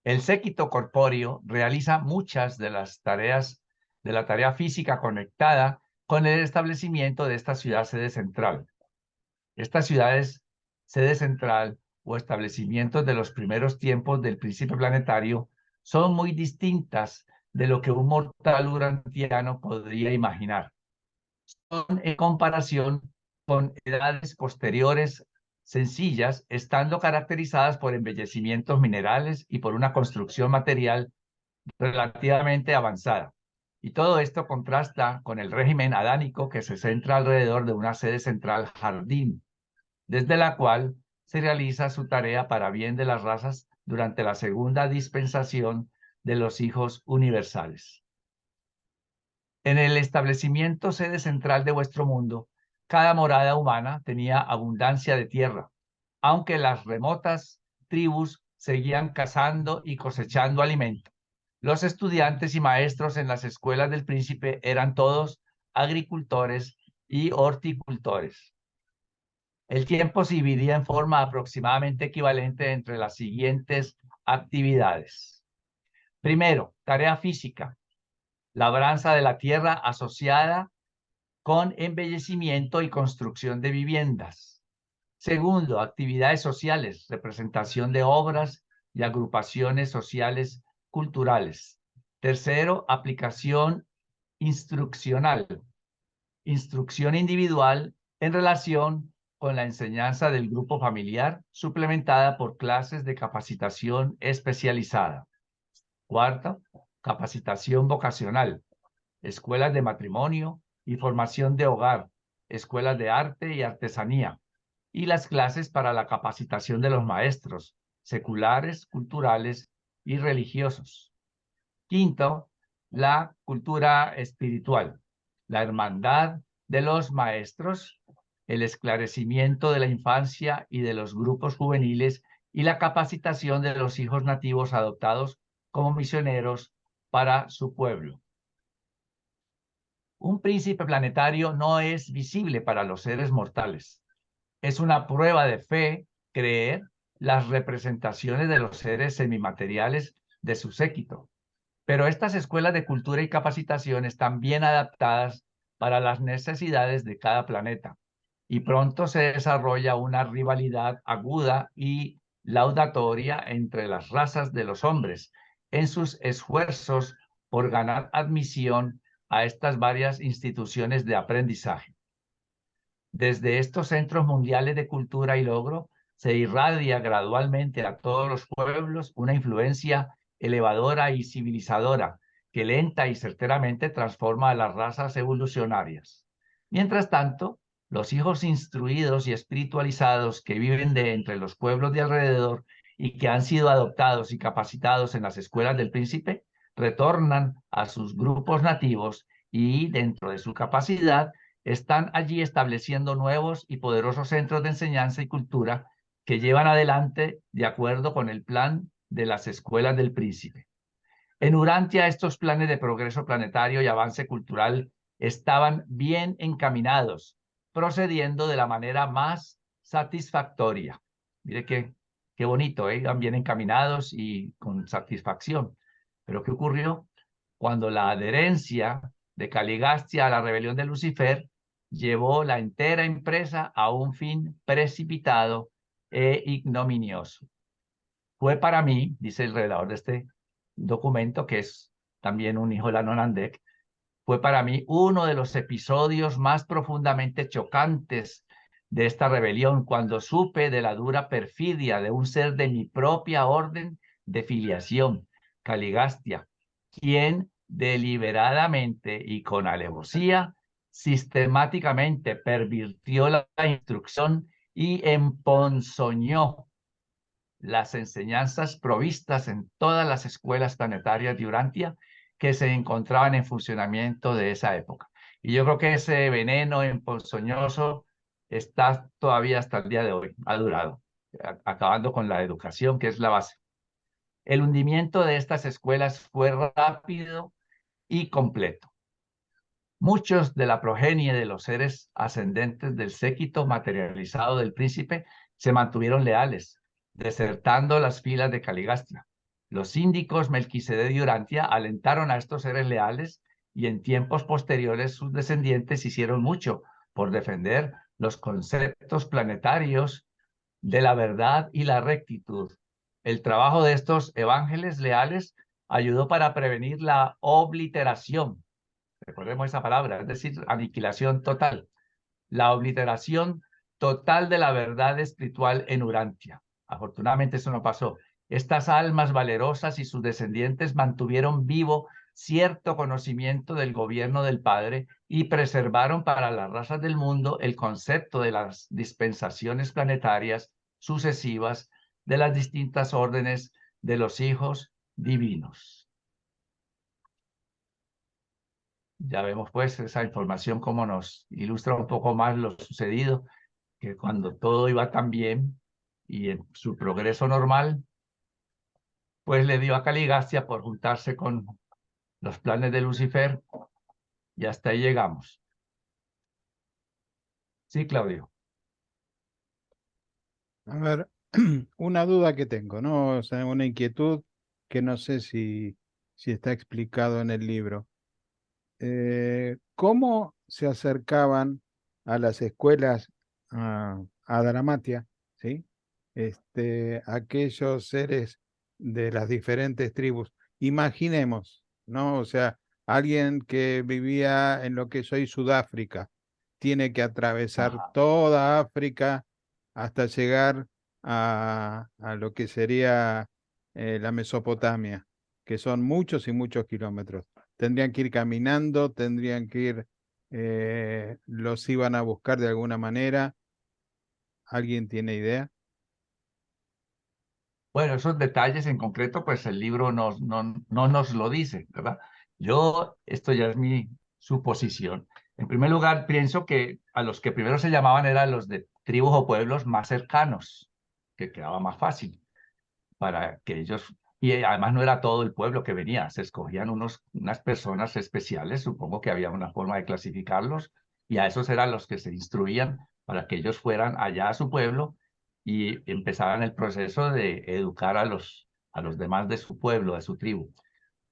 El séquito corpóreo realiza muchas de las tareas de la tarea física conectada con el establecimiento de esta ciudad sede central. Estas ciudades sede central o establecimientos de los primeros tiempos del príncipe planetario son muy distintas de lo que un mortal urantiano podría imaginar. Son en comparación con edades posteriores sencillas, estando caracterizadas por embellecimientos minerales y por una construcción material relativamente avanzada. Y todo esto contrasta con el régimen adánico que se centra alrededor de una sede central jardín, desde la cual se realiza su tarea para bien de las razas durante la segunda dispensación de los hijos universales. En el establecimiento sede central de vuestro mundo, cada morada humana tenía abundancia de tierra, aunque las remotas tribus seguían cazando y cosechando alimento. Los estudiantes y maestros en las escuelas del príncipe eran todos agricultores y horticultores. El tiempo se dividía en forma aproximadamente equivalente entre las siguientes actividades. Primero, tarea física, labranza de la tierra asociada con embellecimiento y construcción de viviendas. Segundo, actividades sociales, representación de obras y agrupaciones sociales culturales. Tercero, aplicación instruccional, instrucción individual en relación con la enseñanza del grupo familiar, suplementada por clases de capacitación especializada. Cuarto, capacitación vocacional, escuelas de matrimonio y formación de hogar, escuelas de arte y artesanía, y las clases para la capacitación de los maestros, seculares, culturales y religiosos. Quinto, la cultura espiritual, la hermandad de los maestros, el esclarecimiento de la infancia y de los grupos juveniles y la capacitación de los hijos nativos adoptados como misioneros para su pueblo. Un príncipe planetario no es visible para los seres mortales. Es una prueba de fe creer las representaciones de los seres semimateriales de su séquito. Pero estas escuelas de cultura y capacitación están bien adaptadas para las necesidades de cada planeta. Y pronto se desarrolla una rivalidad aguda y laudatoria entre las razas de los hombres en sus esfuerzos por ganar admisión a estas varias instituciones de aprendizaje. Desde estos centros mundiales de cultura y logro, se irradia gradualmente a todos los pueblos una influencia elevadora y civilizadora que lenta y certeramente transforma a las razas evolucionarias. Mientras tanto, los hijos instruidos y espiritualizados que viven de entre los pueblos de alrededor y que han sido adoptados y capacitados en las escuelas del príncipe, retornan a sus grupos nativos y, dentro de su capacidad, están allí estableciendo nuevos y poderosos centros de enseñanza y cultura que llevan adelante de acuerdo con el plan de las escuelas del príncipe. En Urantia, estos planes de progreso planetario y avance cultural estaban bien encaminados, procediendo de la manera más satisfactoria. Mire qué bonito, iban bien encaminados y con satisfacción. Pero ¿qué ocurrió? Cuando la adherencia de Caligastia a la rebelión de Lucifer llevó la entera empresa a un fin precipitado e ignominioso. Fue para mí, dice el redactor de este documento, que es también un hijo de la Nonandek, fue para mí uno de los episodios más profundamente chocantes de esta rebelión, cuando supe de la dura perfidia de un ser de mi propia orden de filiación, Caligastia, quien deliberadamente y con alevosía sistemáticamente pervirtió la instrucción y emponzoñó las enseñanzas provistas en todas las escuelas planetarias de Urantia que se encontraban en funcionamiento de esa época. Y yo creo que ese veneno emponzoñoso está todavía hasta el día de hoy, ha durado, acabando con la educación, que es la base. El hundimiento de estas escuelas fue rápido y completo. Muchos de la progenie de los seres ascendentes del séquito materializado del príncipe se mantuvieron leales, desertando las filas de Caligastria. Los síndicos Melquisedec y Urantia alentaron a estos seres leales y en tiempos posteriores sus descendientes hicieron mucho por defender los conceptos planetarios de la verdad y la rectitud. El trabajo de estos evángeles leales ayudó para prevenir la obliteración. Recordemos esa palabra, es decir, aniquilación total. La obliteración total de la verdad espiritual en Urantia. Afortunadamente eso no pasó. Estas almas valerosas y sus descendientes mantuvieron vivo cierto conocimiento del gobierno del Padre y preservaron para las razas del mundo el concepto de las dispensaciones planetarias sucesivas de las distintas órdenes de los hijos divinos. Ya vemos pues esa información como nos ilustra un poco más lo sucedido, que cuando todo iba tan bien y en su progreso normal, pues le dio a Caligastria por juntarse con los planes de Lucifer y hasta ahí llegamos. Sí, Claudio. A ver, una duda que tengo, ¿no? O sea, una inquietud que no sé si está explicado en el libro. ¿Cómo se acercaban a las escuelas a Dramatia, ¿sí? Aquellos seres de las diferentes tribus? Imaginemos, ¿no? O sea, alguien que vivía en lo que es hoy Sudáfrica, tiene que atravesar toda África hasta llegar a lo que sería la Mesopotamia, que son muchos y muchos kilómetros. Tendrían que ir caminando, tendrían que ir, los iban a buscar de alguna manera. ¿Alguien tiene idea? Bueno, esos detalles en concreto, pues el libro no nos lo dice, ¿verdad? Esto ya es mi suposición. En primer lugar, pienso que a los que primero se llamaban eran los de tribus o pueblos más cercanos, que quedaba más fácil para que ellos, y además no era todo el pueblo que venía, se escogían unas personas especiales, supongo que había una forma de clasificarlos, y a esos eran los que se instruían para que ellos fueran allá a su pueblo y empezaran el proceso de educar a los demás de su pueblo, de su tribu.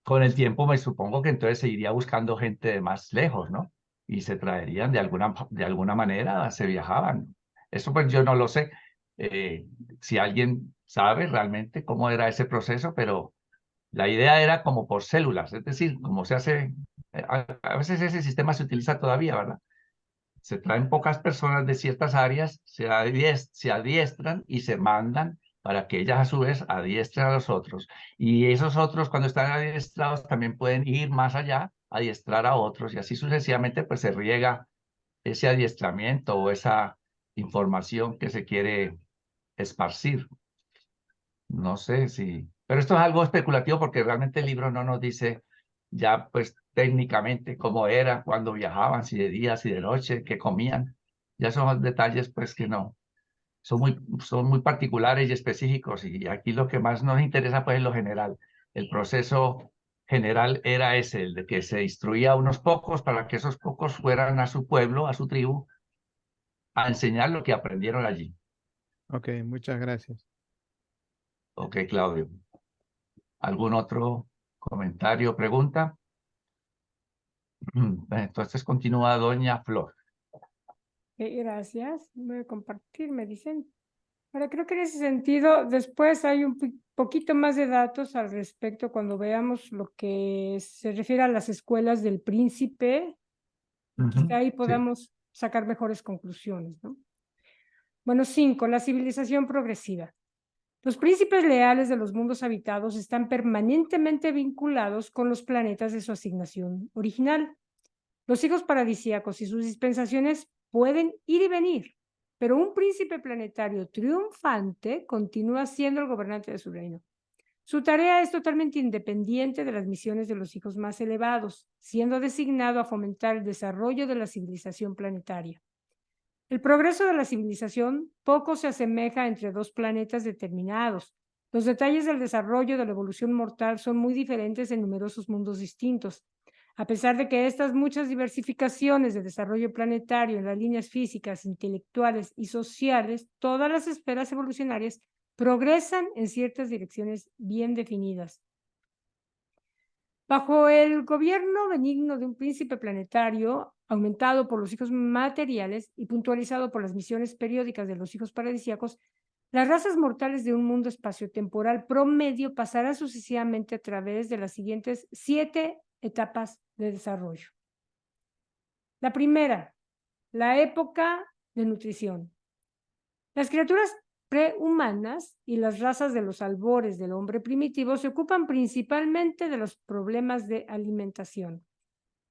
Con el tiempo me supongo que entonces se iría buscando gente de más lejos, ¿no? Y se traerían de alguna manera, se viajaban. Eso pues yo no lo sé. Si alguien sabe realmente cómo era ese proceso, pero la idea era como por células, es decir, como se hace, a veces ese sistema se utiliza todavía, ¿verdad? Se traen pocas personas de ciertas áreas, se adiestran y se mandan para que ellas a su vez adiestren a los otros. Y esos otros, cuando están adiestrados, también pueden ir más allá, adiestrar a otros, y así sucesivamente, pues se riega ese adiestramiento o esa información que se quiere esparcir. No sé si... Pero esto es algo especulativo porque realmente el libro no nos dice ya pues técnicamente cómo era, cuándo viajaban, si de día, si de noche, qué comían. Ya son detalles pues que no, son muy particulares y específicos, y aquí lo que más nos interesa pues es lo general. El proceso general era ese, el de que se instruía a unos pocos para que esos pocos fueran a su pueblo, a su tribu, a enseñar lo que aprendieron allí. Ok, muchas gracias. Ok, Claudio. ¿Algún otro comentario o pregunta? Entonces continúa doña Flor. Gracias. Voy a compartir, me dicen. Ahora, creo que en ese sentido, después hay un poquito más de datos al respecto cuando veamos lo que se refiere a las escuelas del príncipe. Quizá ahí podamos sacar mejores conclusiones, ¿no? Bueno, 5, la civilización progresiva. Los príncipes leales de los mundos habitados están permanentemente vinculados con los planetas de su asignación original. Los hijos paradisíacos y sus dispensaciones pueden ir y venir, pero un príncipe planetario triunfante continúa siendo el gobernante de su reino. Su tarea es totalmente independiente de las misiones de los hijos más elevados, siendo designado a fomentar el desarrollo de la civilización planetaria. El progreso de la civilización poco se asemeja entre dos planetas determinados. Los detalles del desarrollo de la evolución mortal son muy diferentes en numerosos mundos distintos. A pesar de que estas muchas diversificaciones de desarrollo planetario en las líneas físicas, intelectuales y sociales, todas las esferas evolucionarias progresan en ciertas direcciones bien definidas. Bajo el gobierno benigno de un príncipe planetario, aumentado por los hijos materiales y puntualizado por las misiones periódicas de los hijos paradisíacos, las razas mortales de un mundo espaciotemporal promedio pasarán sucesivamente a través de las siguientes 7 etapas de desarrollo. La primera, la época de nutrición. Las criaturas prehumanas y las razas de los albores del hombre primitivo se ocupan principalmente de los problemas de alimentación.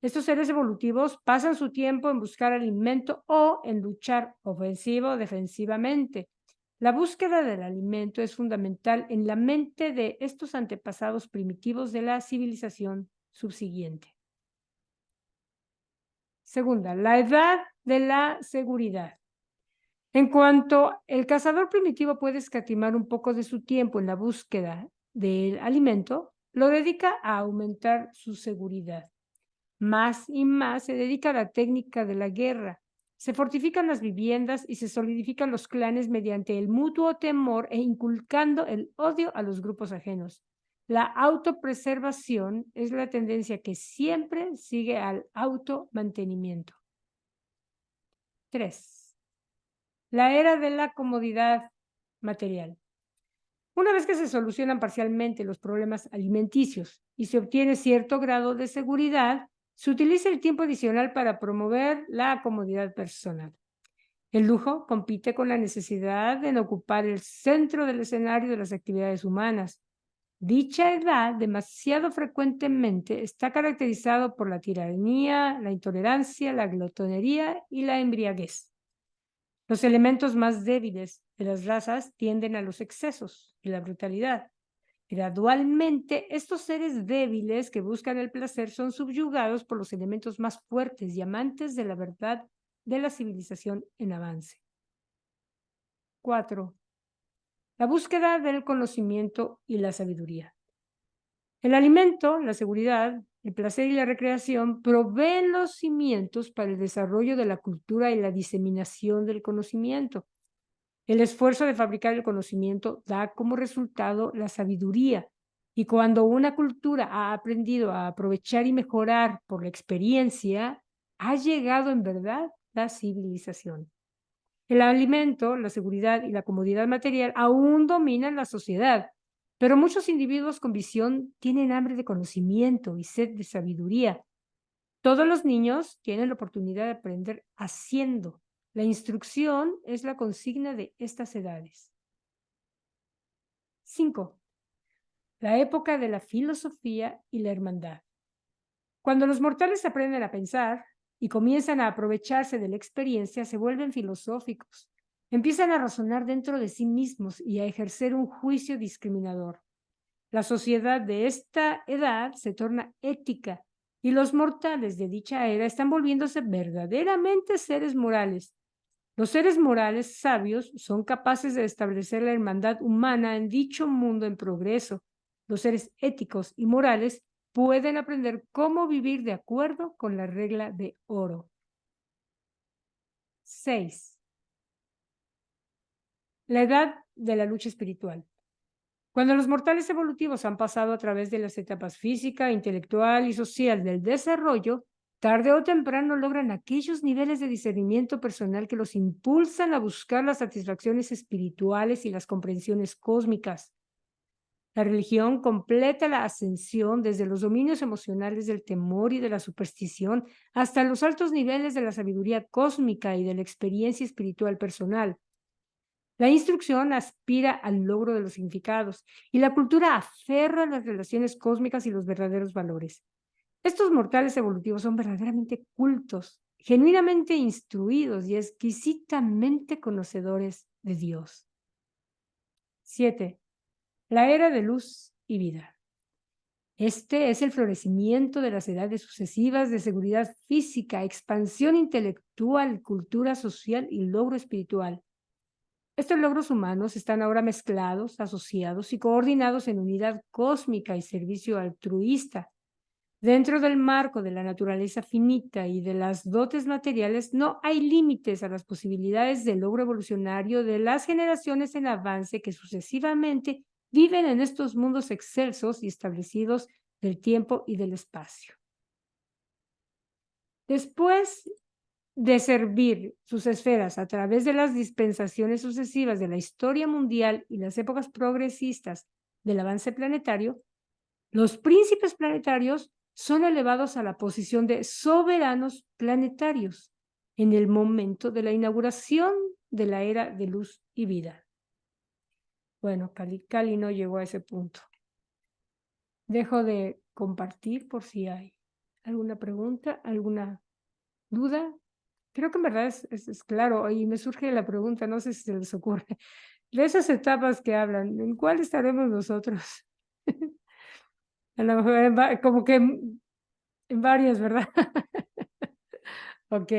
Estos seres evolutivos pasan su tiempo en buscar alimento o en luchar ofensivo o defensivamente. La búsqueda del alimento es fundamental en la mente de estos antepasados primitivos de la civilización subsiguiente. Segunda, la edad de la seguridad. En cuanto el cazador primitivo puede escatimar un poco de su tiempo en la búsqueda del alimento, lo dedica a aumentar su seguridad. Más y más se dedica a la técnica de la guerra. Se fortifican las viviendas y se solidifican los clanes mediante el mutuo temor e inculcando el odio a los grupos ajenos. La autopreservación es la tendencia que siempre sigue al automantenimiento. 3. La era de la comodidad material. Una vez que se solucionan parcialmente los problemas alimenticios y se obtiene cierto grado de seguridad, se utiliza el tiempo adicional para promover la comodidad personal. El lujo compite con la necesidad de no ocupar el centro del escenario de las actividades humanas. Dicha edad demasiado frecuentemente está caracterizado por la tiranía, la intolerancia, la glotonería y la embriaguez. Los elementos más débiles de las razas tienden a los excesos y la brutalidad. Gradualmente, estos seres débiles que buscan el placer son subyugados por los elementos más fuertes y amantes de la verdad de la civilización en avance. 4. La búsqueda del conocimiento y la sabiduría. El alimento, la seguridad, el placer y la recreación proveen los cimientos para el desarrollo de la cultura y la diseminación del conocimiento. El esfuerzo de fabricar el conocimiento da como resultado la sabiduría, y cuando una cultura ha aprendido a aprovechar y mejorar por la experiencia, ha llegado en verdad la civilización. El alimento, la seguridad y la comodidad material aún dominan la sociedad, pero muchos individuos con visión tienen hambre de conocimiento y sed de sabiduría. Todos los niños tienen la oportunidad de aprender haciendo. La instrucción es la consigna de estas edades. 5. La época de la filosofía y la hermandad. Cuando los mortales aprenden a pensar y comienzan a aprovecharse de la experiencia, se vuelven filosóficos. Empiezan a razonar dentro de sí mismos y a ejercer un juicio discriminador. La sociedad de esta edad se torna ética y los mortales de dicha era están volviéndose verdaderamente seres morales. Los seres morales sabios son capaces de establecer la hermandad humana en dicho mundo en progreso. Los seres éticos y morales pueden aprender cómo vivir de acuerdo con la regla de oro. 6. La edad de la lucha espiritual. Cuando los mortales evolutivos han pasado a través de las etapas física, intelectual y social del desarrollo, tarde o temprano logran aquellos niveles de discernimiento personal que los impulsan a buscar las satisfacciones espirituales y las comprensiones cósmicas. La religión completa la ascensión desde los dominios emocionales del temor y de la superstición hasta los altos niveles de la sabiduría cósmica y de la experiencia espiritual personal. La instrucción aspira al logro de los significados y la cultura aferra a las relaciones cósmicas y los verdaderos valores. Estos mortales evolutivos son verdaderamente cultos, genuinamente instruidos y exquisitamente conocedores de Dios. 7. La era de luz y vida. Este es el florecimiento de las edades sucesivas de seguridad física, expansión intelectual, cultura social y logro espiritual. Estos logros humanos están ahora mezclados, asociados y coordinados en unidad cósmica y servicio altruista. Dentro del marco de la naturaleza finita y de las dotes materiales, no hay límites a las posibilidades de logro evolucionario de las generaciones en avance que sucesivamente viven en estos mundos excelsos y establecidos del tiempo y del espacio. Después de servir sus esferas a través de las dispensaciones sucesivas de la historia mundial y las épocas progresistas del avance planetario, los príncipes planetarios son elevados a la posición de soberanos planetarios en el momento de la inauguración de la era de luz y vida. Bueno, Cali no llegó a ese punto. Dejo de compartir por si hay alguna pregunta, alguna duda. Creo que en verdad es claro, y me surge la pregunta, no sé si se les ocurre, de esas etapas que hablan, ¿en cuál estaremos nosotros? A lo mejor como que en varias, ¿verdad? Ok,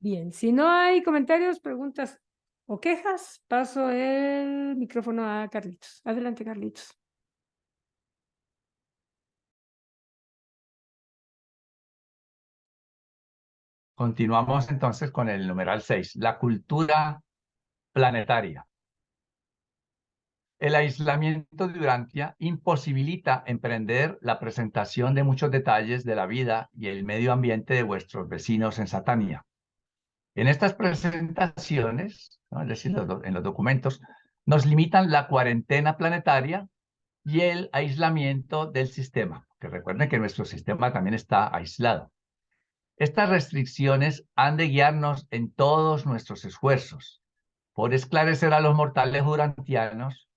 bien. Si no hay comentarios, preguntas o quejas, paso el micrófono a Carlitos. Adelante, Carlitos. Continuamos entonces con el numeral 6, la cultura planetaria. El aislamiento de Urantia imposibilita emprender la presentación de muchos detalles de la vida y el medio ambiente de vuestros vecinos en Satania. En estas presentaciones, ¿no? Es decir, en los documentos, nos limitan la cuarentena planetaria y el aislamiento del sistema, que recuerden que nuestro sistema también está aislado. Estas restricciones han de guiarnos en todos nuestros esfuerzos por esclarecer a los mortales urantianos,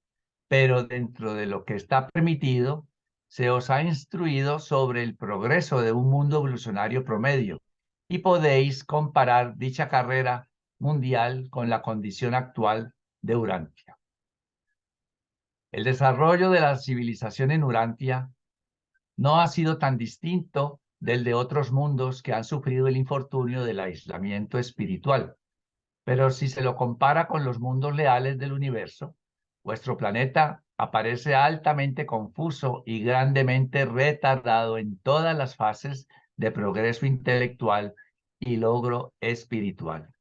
pero dentro de lo que está permitido, se os ha instruido sobre el progreso de un mundo evolucionario promedio y podéis comparar dicha carrera mundial con la condición actual de Urantia. El desarrollo de la civilización en Urantia no ha sido tan distinto del de otros mundos que han sufrido el infortunio del aislamiento espiritual. Pero si se lo compara con los mundos leales del universo, vuestro planeta aparece altamente confuso y grandemente retardado en todas las fases de progreso intelectual y logro espiritual.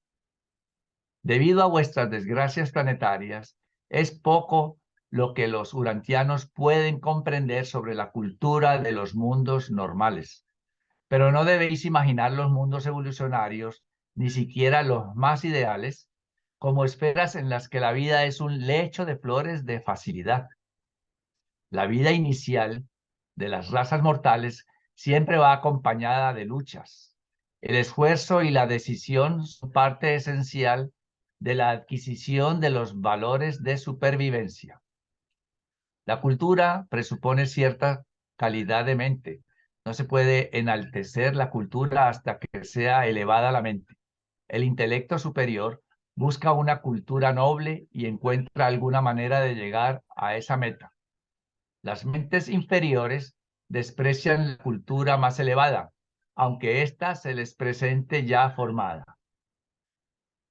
Debido a vuestras desgracias planetarias, es poco lo que los urantianos pueden comprender sobre la cultura de los mundos normales. Pero no debéis imaginar los mundos evolucionarios, ni siquiera los más ideales, como esferas en las que la vida es un lecho de flores de facilidad. La vida inicial de las razas mortales siempre va acompañada de luchas. El esfuerzo y la decisión son parte esencial de la adquisición de los valores de supervivencia. La cultura presupone cierta calidad de mente. No se puede enaltecer la cultura hasta que sea elevada la mente. El intelecto superior busca una cultura noble y encuentra alguna manera de llegar a esa meta. Las mentes inferiores desprecian la cultura más elevada, aunque ésta se les presente ya formada.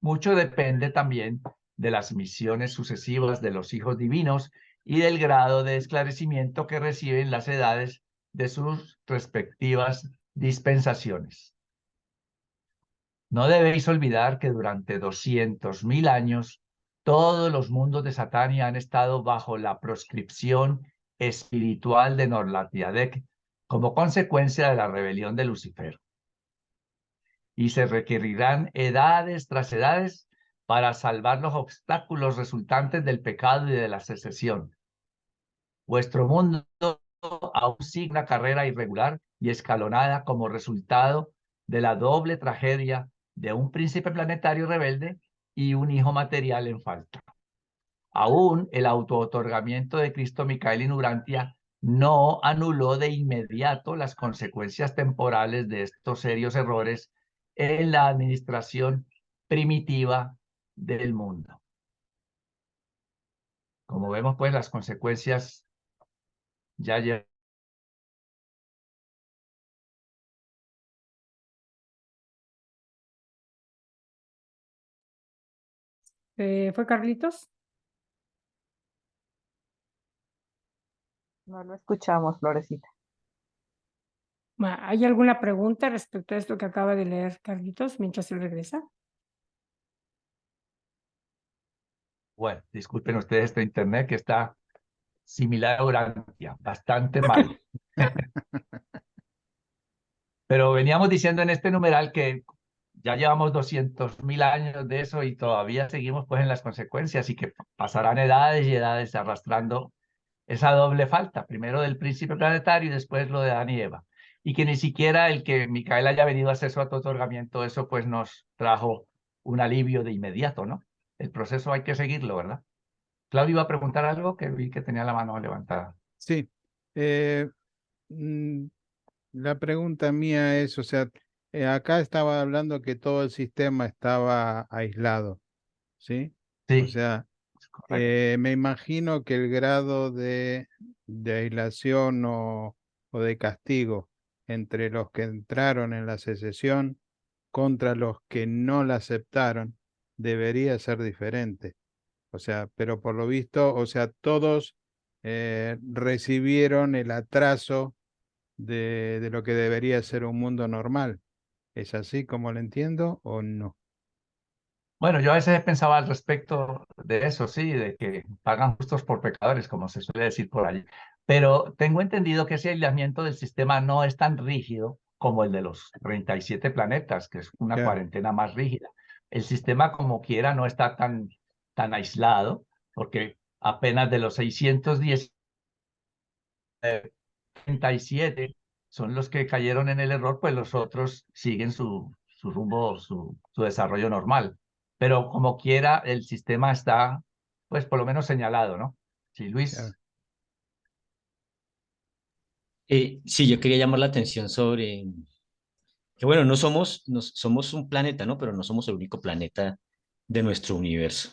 Mucho depende también de las misiones sucesivas de los hijos divinos y del grado de esclarecimiento que reciben las edades de sus respectivas dispensaciones. No debéis olvidar que durante 200.000 años todos los mundos de Satania han estado bajo la proscripción espiritual de Norlatiadec como consecuencia de la rebelión de Lucifer. Y se requerirán edades tras edades para salvar los obstáculos resultantes del pecado y de la secesión. Vuestro mundo aún sigue una carrera irregular y escalonada como resultado de la doble tragedia de un príncipe planetario rebelde y un hijo material en falta. Aún el autootorgamiento de Cristo Micael en Urantia no anuló de inmediato las consecuencias temporales de estos serios errores en la administración primitiva del mundo. Como vemos, pues, las consecuencias ya lleva. ¿Fue Carlitos? No lo escuchamos, Florecita. ¿Hay alguna pregunta respecto a esto que acaba de leer Carlitos mientras él regresa? Bueno, disculpen ustedes este internet que está similar a Urantia, bastante mal. Pero veníamos diciendo en este numeral que ya llevamos 200.000 años de eso y todavía seguimos pues en las consecuencias y que pasarán edades y edades arrastrando esa doble falta, primero del príncipe planetario y después lo de Adán y Eva. Y que ni siquiera el que Micael haya venido a hacer su otorgamiento, eso pues nos trajo un alivio de inmediato, ¿no? El proceso hay que seguirlo, ¿verdad? Claudio iba a preguntar algo que vi que tenía la mano levantada. Sí. Mm, La pregunta mía es, o sea, acá estaba hablando que todo el sistema estaba aislado, ¿sí? O Sí, sea, correcto. me imagino que el grado de aislación o de castigo entre los que entraron en la secesión contra los que no la aceptaron debería ser diferente. O sea, pero por lo visto, o sea, todos recibieron el atraso de lo que debería ser un mundo normal. ¿Es así como lo entiendo o no? Bueno, yo a veces pensaba al respecto de eso, sí, de que pagan justos por pecadores, como se suele decir por allí. Pero tengo entendido que ese aislamiento del sistema no es tan rígido como el de los 37 planetas, que es una Claro. cuarentena más rígida. El sistema, como quiera, no está tan aislado, porque apenas de los 610, 37 son los que cayeron en el error, pues los otros siguen su rumbo, su desarrollo normal. Pero como quiera, el sistema está, pues por lo menos señalado, ¿no? Sí, Claro. Luis. Sí, yo quería llamar la atención sobre que, bueno, somos un planeta, ¿no? Pero no somos el único planeta de nuestro universo.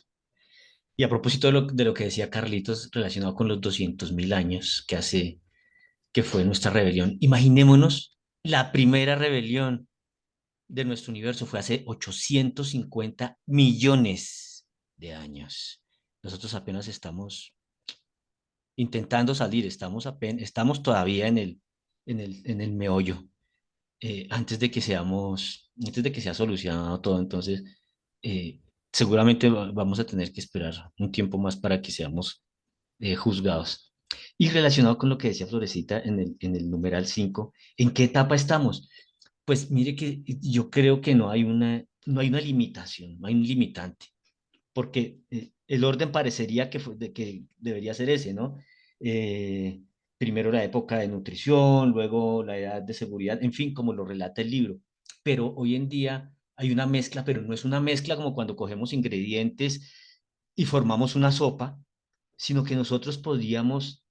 Y a propósito de lo que decía Carlitos relacionado con los 200.000 años que fue nuestra rebelión, imaginémonos la primera rebelión de nuestro universo fue hace 850 millones de años. Nosotros apenas estamos intentando salir, estamos todavía en el meollo, antes de que sea solucionado todo. Entonces, eh, seguramente vamos a tener que esperar un tiempo más para que seamos juzgados. Y relacionado con lo que decía Florecita en el numeral 5, ¿en qué etapa estamos? Pues mire que yo creo que no hay una limitación, no hay un limitante, porque el orden parecería que debería ser ese, ¿no? Eh, Primero la época de nutrición, luego la edad de seguridad, en fin, como lo relata el libro. Pero hoy en día hay una mezcla, pero no es una mezcla como cuando cogemos ingredientes y formamos una sopa, sino que nosotros pudiéramos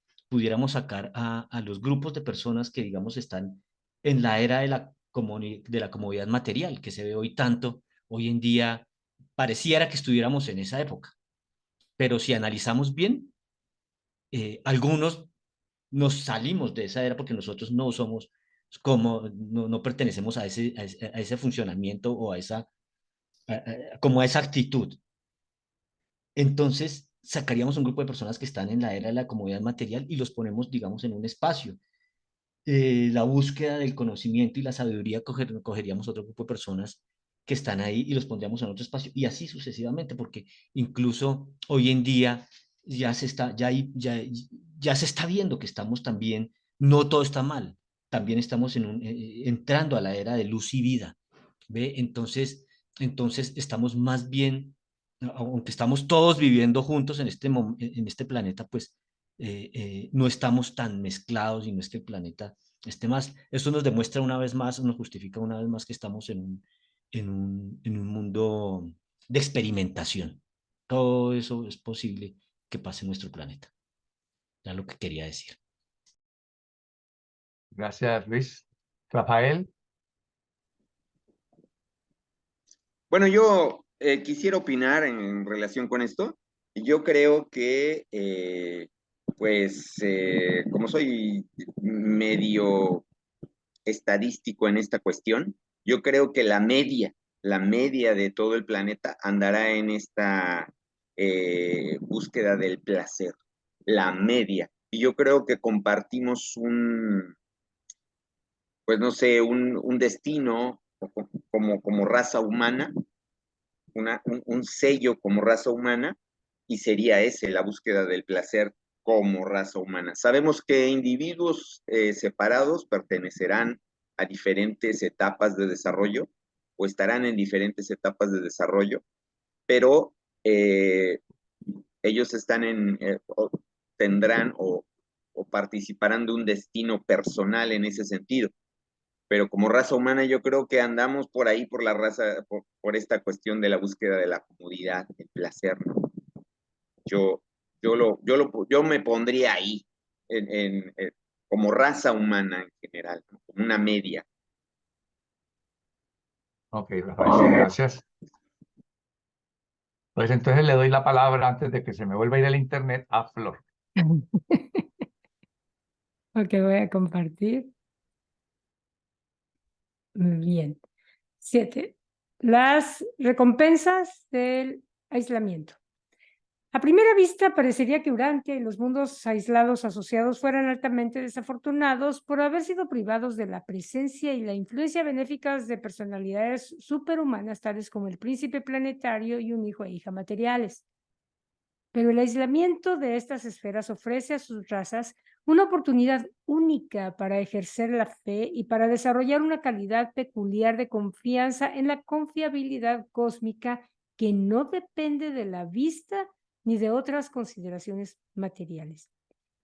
sacar a los grupos de personas que, digamos, están en la era de la comodidad material, que se ve hoy tanto. Hoy en día pareciera que estuviéramos en esa época, pero si analizamos bien, algunos nos salimos de esa era porque nosotros no somos no pertenecemos a ese funcionamiento o como a esa actitud. Entonces, sacaríamos un grupo de personas que están en la era de la comodidad material y los ponemos, digamos, en un espacio. La búsqueda del conocimiento y la sabiduría, cogeríamos otro grupo de personas que están ahí y los pondríamos en otro espacio, y así sucesivamente, porque incluso hoy en día ya se está viendo que estamos también, no todo está mal, también estamos entrando a la era de luz y vida, ¿ve? Entonces estamos más bien, aunque estamos todos viviendo juntos en este planeta, pues no estamos tan mezclados, y no es que el planeta esté más. Esto nos demuestra una vez más, nos justifica una vez más que estamos en un mundo de experimentación. Todo eso es posible que pase en nuestro planeta. Ya lo que quería decir. Gracias, Luis. Rafael. Bueno, yo quisiera opinar en relación con esto. Yo creo que pues como soy medio estadístico en esta cuestión, yo creo que la media de todo el planeta andará en esta búsqueda del placer, la media. Y yo creo que compartimos pues no sé, un destino como raza humana, un sello como raza humana, y sería ese, la búsqueda del placer como raza humana. Sabemos que individuos separados pertenecerán a diferentes etapas de desarrollo o estarán en diferentes etapas de desarrollo, pero ellos están tendrán o participarán de un destino personal en ese sentido. Pero como raza humana yo creo que andamos por ahí, por la raza, por esta cuestión de la búsqueda de la comodidad, el placer, ¿no? Yo me pondría ahí, como raza humana en general, ¿no? Como una media. Ok, Rafael, gracias. Pues entonces le doy la palabra antes de que se me vuelva a ir el internet a Flor. Ok, voy a compartir. Bien. 7. Las recompensas del aislamiento. A primera vista parecería que Urantia y los mundos aislados asociados fueran altamente desafortunados por haber sido privados de la presencia y la influencia benéficas de personalidades superhumanas tales como el príncipe planetario y un hijo e hija materiales. Pero el aislamiento de estas esferas ofrece a sus razas una oportunidad única para ejercer la fe y para desarrollar una calidad peculiar de confianza en la confiabilidad cósmica que no depende de la vista ni de otras consideraciones materiales.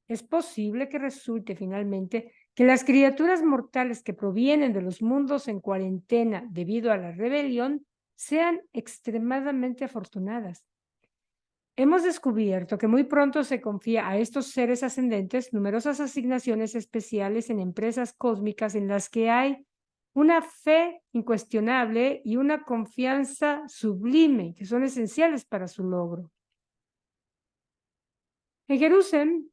Es posible que resulte finalmente que las criaturas mortales que provienen de los mundos en cuarentena debido a la rebelión sean extremadamente afortunadas. Hemos descubierto que muy pronto se confía a estos seres ascendentes numerosas asignaciones especiales en empresas cósmicas en las que hay una fe incuestionable y una confianza sublime que son esenciales para su logro. En Jerusalén,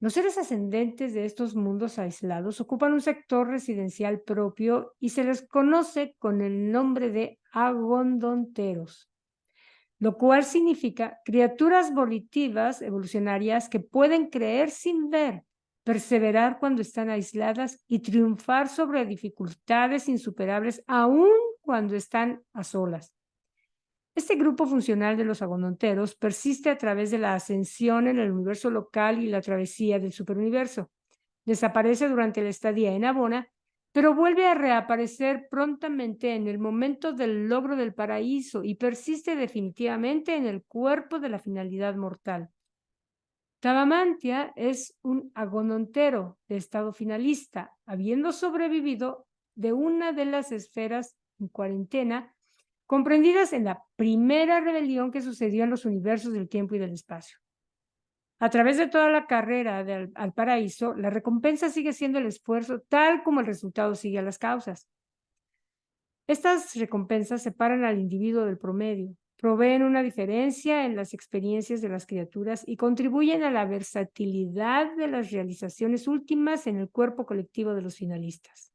los seres ascendentes de estos mundos aislados ocupan un sector residencial propio y se les conoce con el nombre de agondonteros, lo cual significa criaturas volitivas evolucionarias que pueden creer sin ver, perseverar cuando están aisladas y triunfar sobre dificultades insuperables aún cuando están a solas. Este grupo funcional de los agondonteros persiste a través de la ascensión en el universo local y la travesía del superuniverso. Desaparece durante la estadía en Abona, pero vuelve a reaparecer prontamente en el momento del logro del paraíso y persiste definitivamente en el cuerpo de la finalidad mortal. Tavamantia es un agonontero de estado finalista, habiendo sobrevivido de una de las esferas en cuarentena comprendidas en la primera rebelión que sucedió en los universos del tiempo y del espacio. A través de toda la carrera al paraíso, la recompensa sigue siendo el esfuerzo, tal como el resultado sigue a las causas. Estas recompensas separan al individuo del promedio, proveen una diferencia en las experiencias de las criaturas y contribuyen a la versatilidad de las realizaciones últimas en el cuerpo colectivo de los finalistas.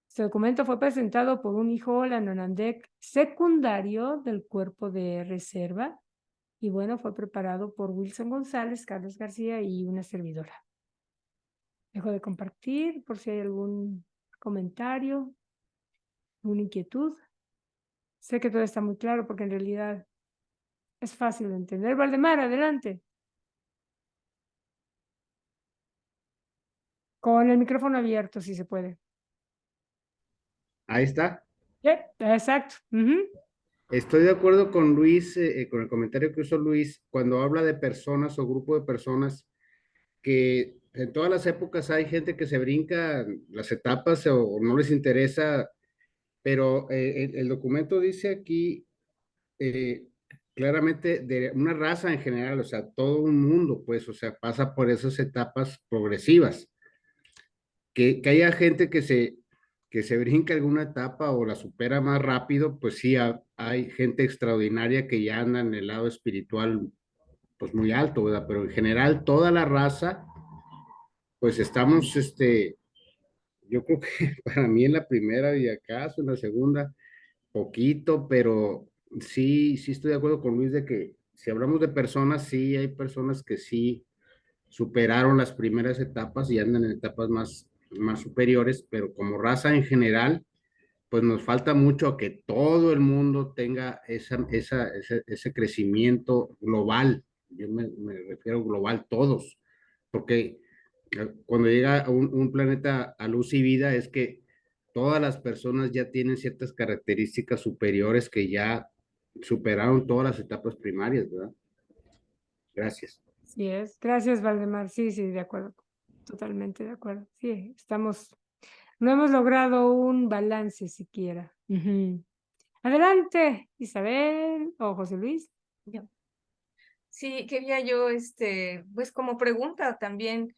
Este documento fue presentado por un hijo Lanonandek secundario del cuerpo de reserva y bueno, fue preparado por Wilson González, Carlos García y una servidora. Dejo de compartir por si hay algún comentario, alguna inquietud. Sé que todo está muy claro porque en realidad es fácil de entender. Valdemar, adelante. Con el micrófono abierto, si se puede. Ahí está. Exacto. Estoy de acuerdo con Luis, con el comentario que hizo Luis, cuando habla de personas o grupo de personas que en todas las épocas hay gente que se brinca las etapas o no les interesa, pero el documento dice aquí claramente de una raza en general, o sea, todo un mundo, pues, o sea, pasa por esas etapas progresivas. Que haya gente que se brinca alguna etapa o la supera más rápido, pues sí, hay gente extraordinaria que ya anda en el lado espiritual pues muy alto, ¿verdad? Pero en general toda la raza, pues estamos, yo creo que para mí en la primera y acaso en la segunda, poquito, pero sí estoy de acuerdo con Luis de que si hablamos de personas, sí hay personas que sí superaron las primeras etapas y andan en etapas más superiores, pero como raza en general, pues nos falta mucho a que todo el mundo tenga ese crecimiento global. Yo me refiero global, todos, porque cuando llega un planeta a luz y vida es que todas las personas ya tienen ciertas características superiores que ya superaron todas las etapas primarias, ¿verdad? Gracias. Sí es. Gracias, Valdemar. Sí, de acuerdo. Totalmente de acuerdo. Sí, no hemos logrado un balance siquiera. Ujú. Adelante, Isabel o José Luis. Yo. Sí, quería yo, pues como pregunta también,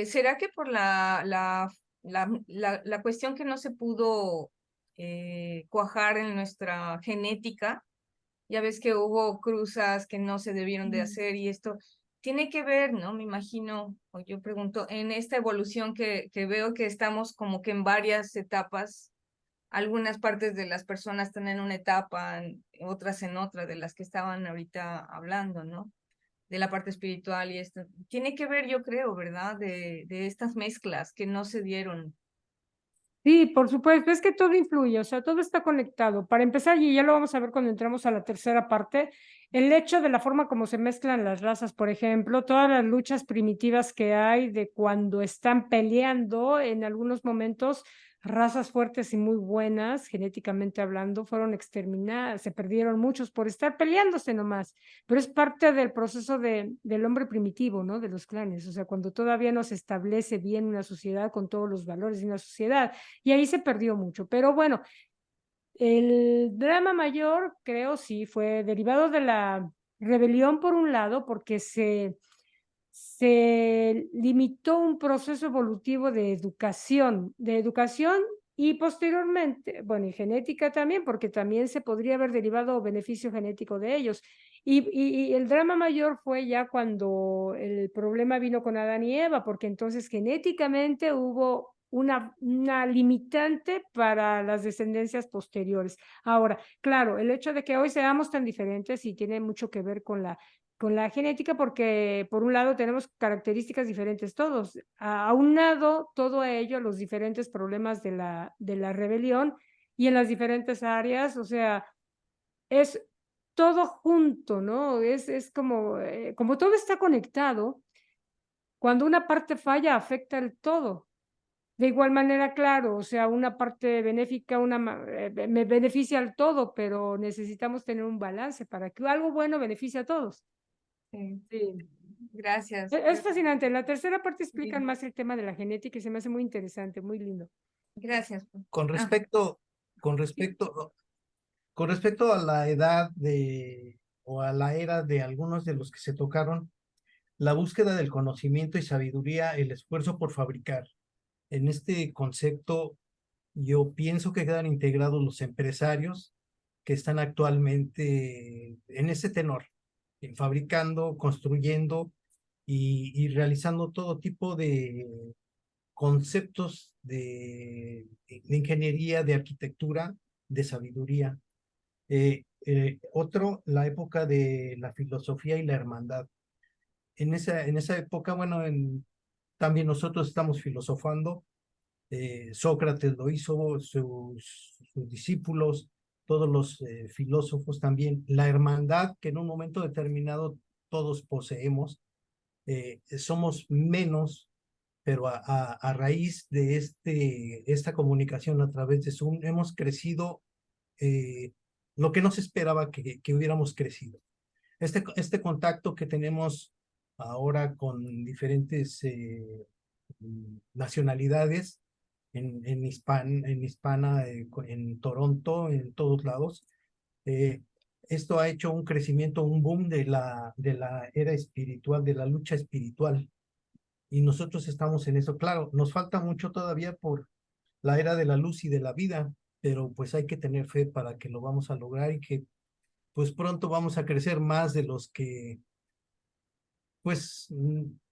¿será que por la cuestión que no se pudo cuajar en nuestra genética, ya ves que hubo cruzas que no se debieron de hacer y esto tiene que ver, ¿no? Me imagino, o yo pregunto, en esta evolución que veo que estamos como que en varias etapas, algunas partes de las personas están en una etapa, otras en otra, de las que estaban ahorita hablando, ¿no? De la parte espiritual y esto. Tiene que ver, yo creo, ¿verdad? De estas mezclas que no se dieron. Sí, por supuesto, es que todo influye, o sea, todo está conectado. Para empezar, y ya lo vamos a ver cuando entremos a la tercera parte, el hecho de la forma como se mezclan las razas, por ejemplo, todas las luchas primitivas que hay de cuando están peleando en algunos momentos, razas fuertes y muy buenas, genéticamente hablando, fueron exterminadas, se perdieron muchos por estar peleándose nomás, pero es parte del proceso del hombre primitivo, ¿no? De los clanes, o sea, cuando todavía no se establece bien una sociedad con todos los valores de una sociedad. Y ahí se perdió mucho. Pero bueno, el drama mayor, creo, sí, fue derivado de la rebelión por un lado, porque se limitó un proceso evolutivo de educación y posteriormente, bueno, y genética también, porque también se podría haber derivado beneficio genético de ellos. Y el drama mayor fue ya cuando el problema vino con Adán y Eva, porque entonces genéticamente hubo una limitante para las descendencias posteriores. Ahora, claro, el hecho de que hoy seamos tan diferentes y tiene mucho que ver con la genética, porque por un lado tenemos características diferentes todos, aunado todo ello, los diferentes problemas de la rebelión y en las diferentes áreas, o sea, es todo junto, ¿no? Es como todo está conectado, cuando una parte falla afecta el todo. De igual manera, claro, o sea, una parte benéfica, me beneficia al todo, pero necesitamos tener un balance para que algo bueno beneficie a todos. Sí. Sí. Gracias. Es fascinante. En la tercera parte explican Bien. más el tema de la genética y se me hace muy interesante, muy lindo. Gracias. Con respecto a la edad o a la era de algunos de los que se tocaron, la búsqueda del conocimiento y sabiduría, el esfuerzo por fabricar. En este concepto, yo pienso que quedan integrados los empresarios que están actualmente en ese tenor, fabricando, construyendo y realizando todo tipo de conceptos de ingeniería, de arquitectura, de sabiduría. Otro, la época de la filosofía y la hermandad. En esa época, bueno, también nosotros estamos filosofando. Sócrates lo hizo, sus discípulos, todos los filósofos también. La hermandad que en un momento determinado todos poseemos, somos menos, pero a raíz de esta comunicación a través de Zoom hemos crecido lo que no se esperaba que hubiéramos crecido. Este contacto que tenemos ahora con diferentes nacionalidades en hispana, en Toronto, en todos lados, esto ha hecho un crecimiento, un boom de la era espiritual, de la lucha espiritual. Y nosotros estamos en eso. Claro, nos falta mucho todavía por la era de la luz y de la vida, pero pues hay que tener fe para que lo vamos a lograr y que pues pronto vamos a crecer más de los que pues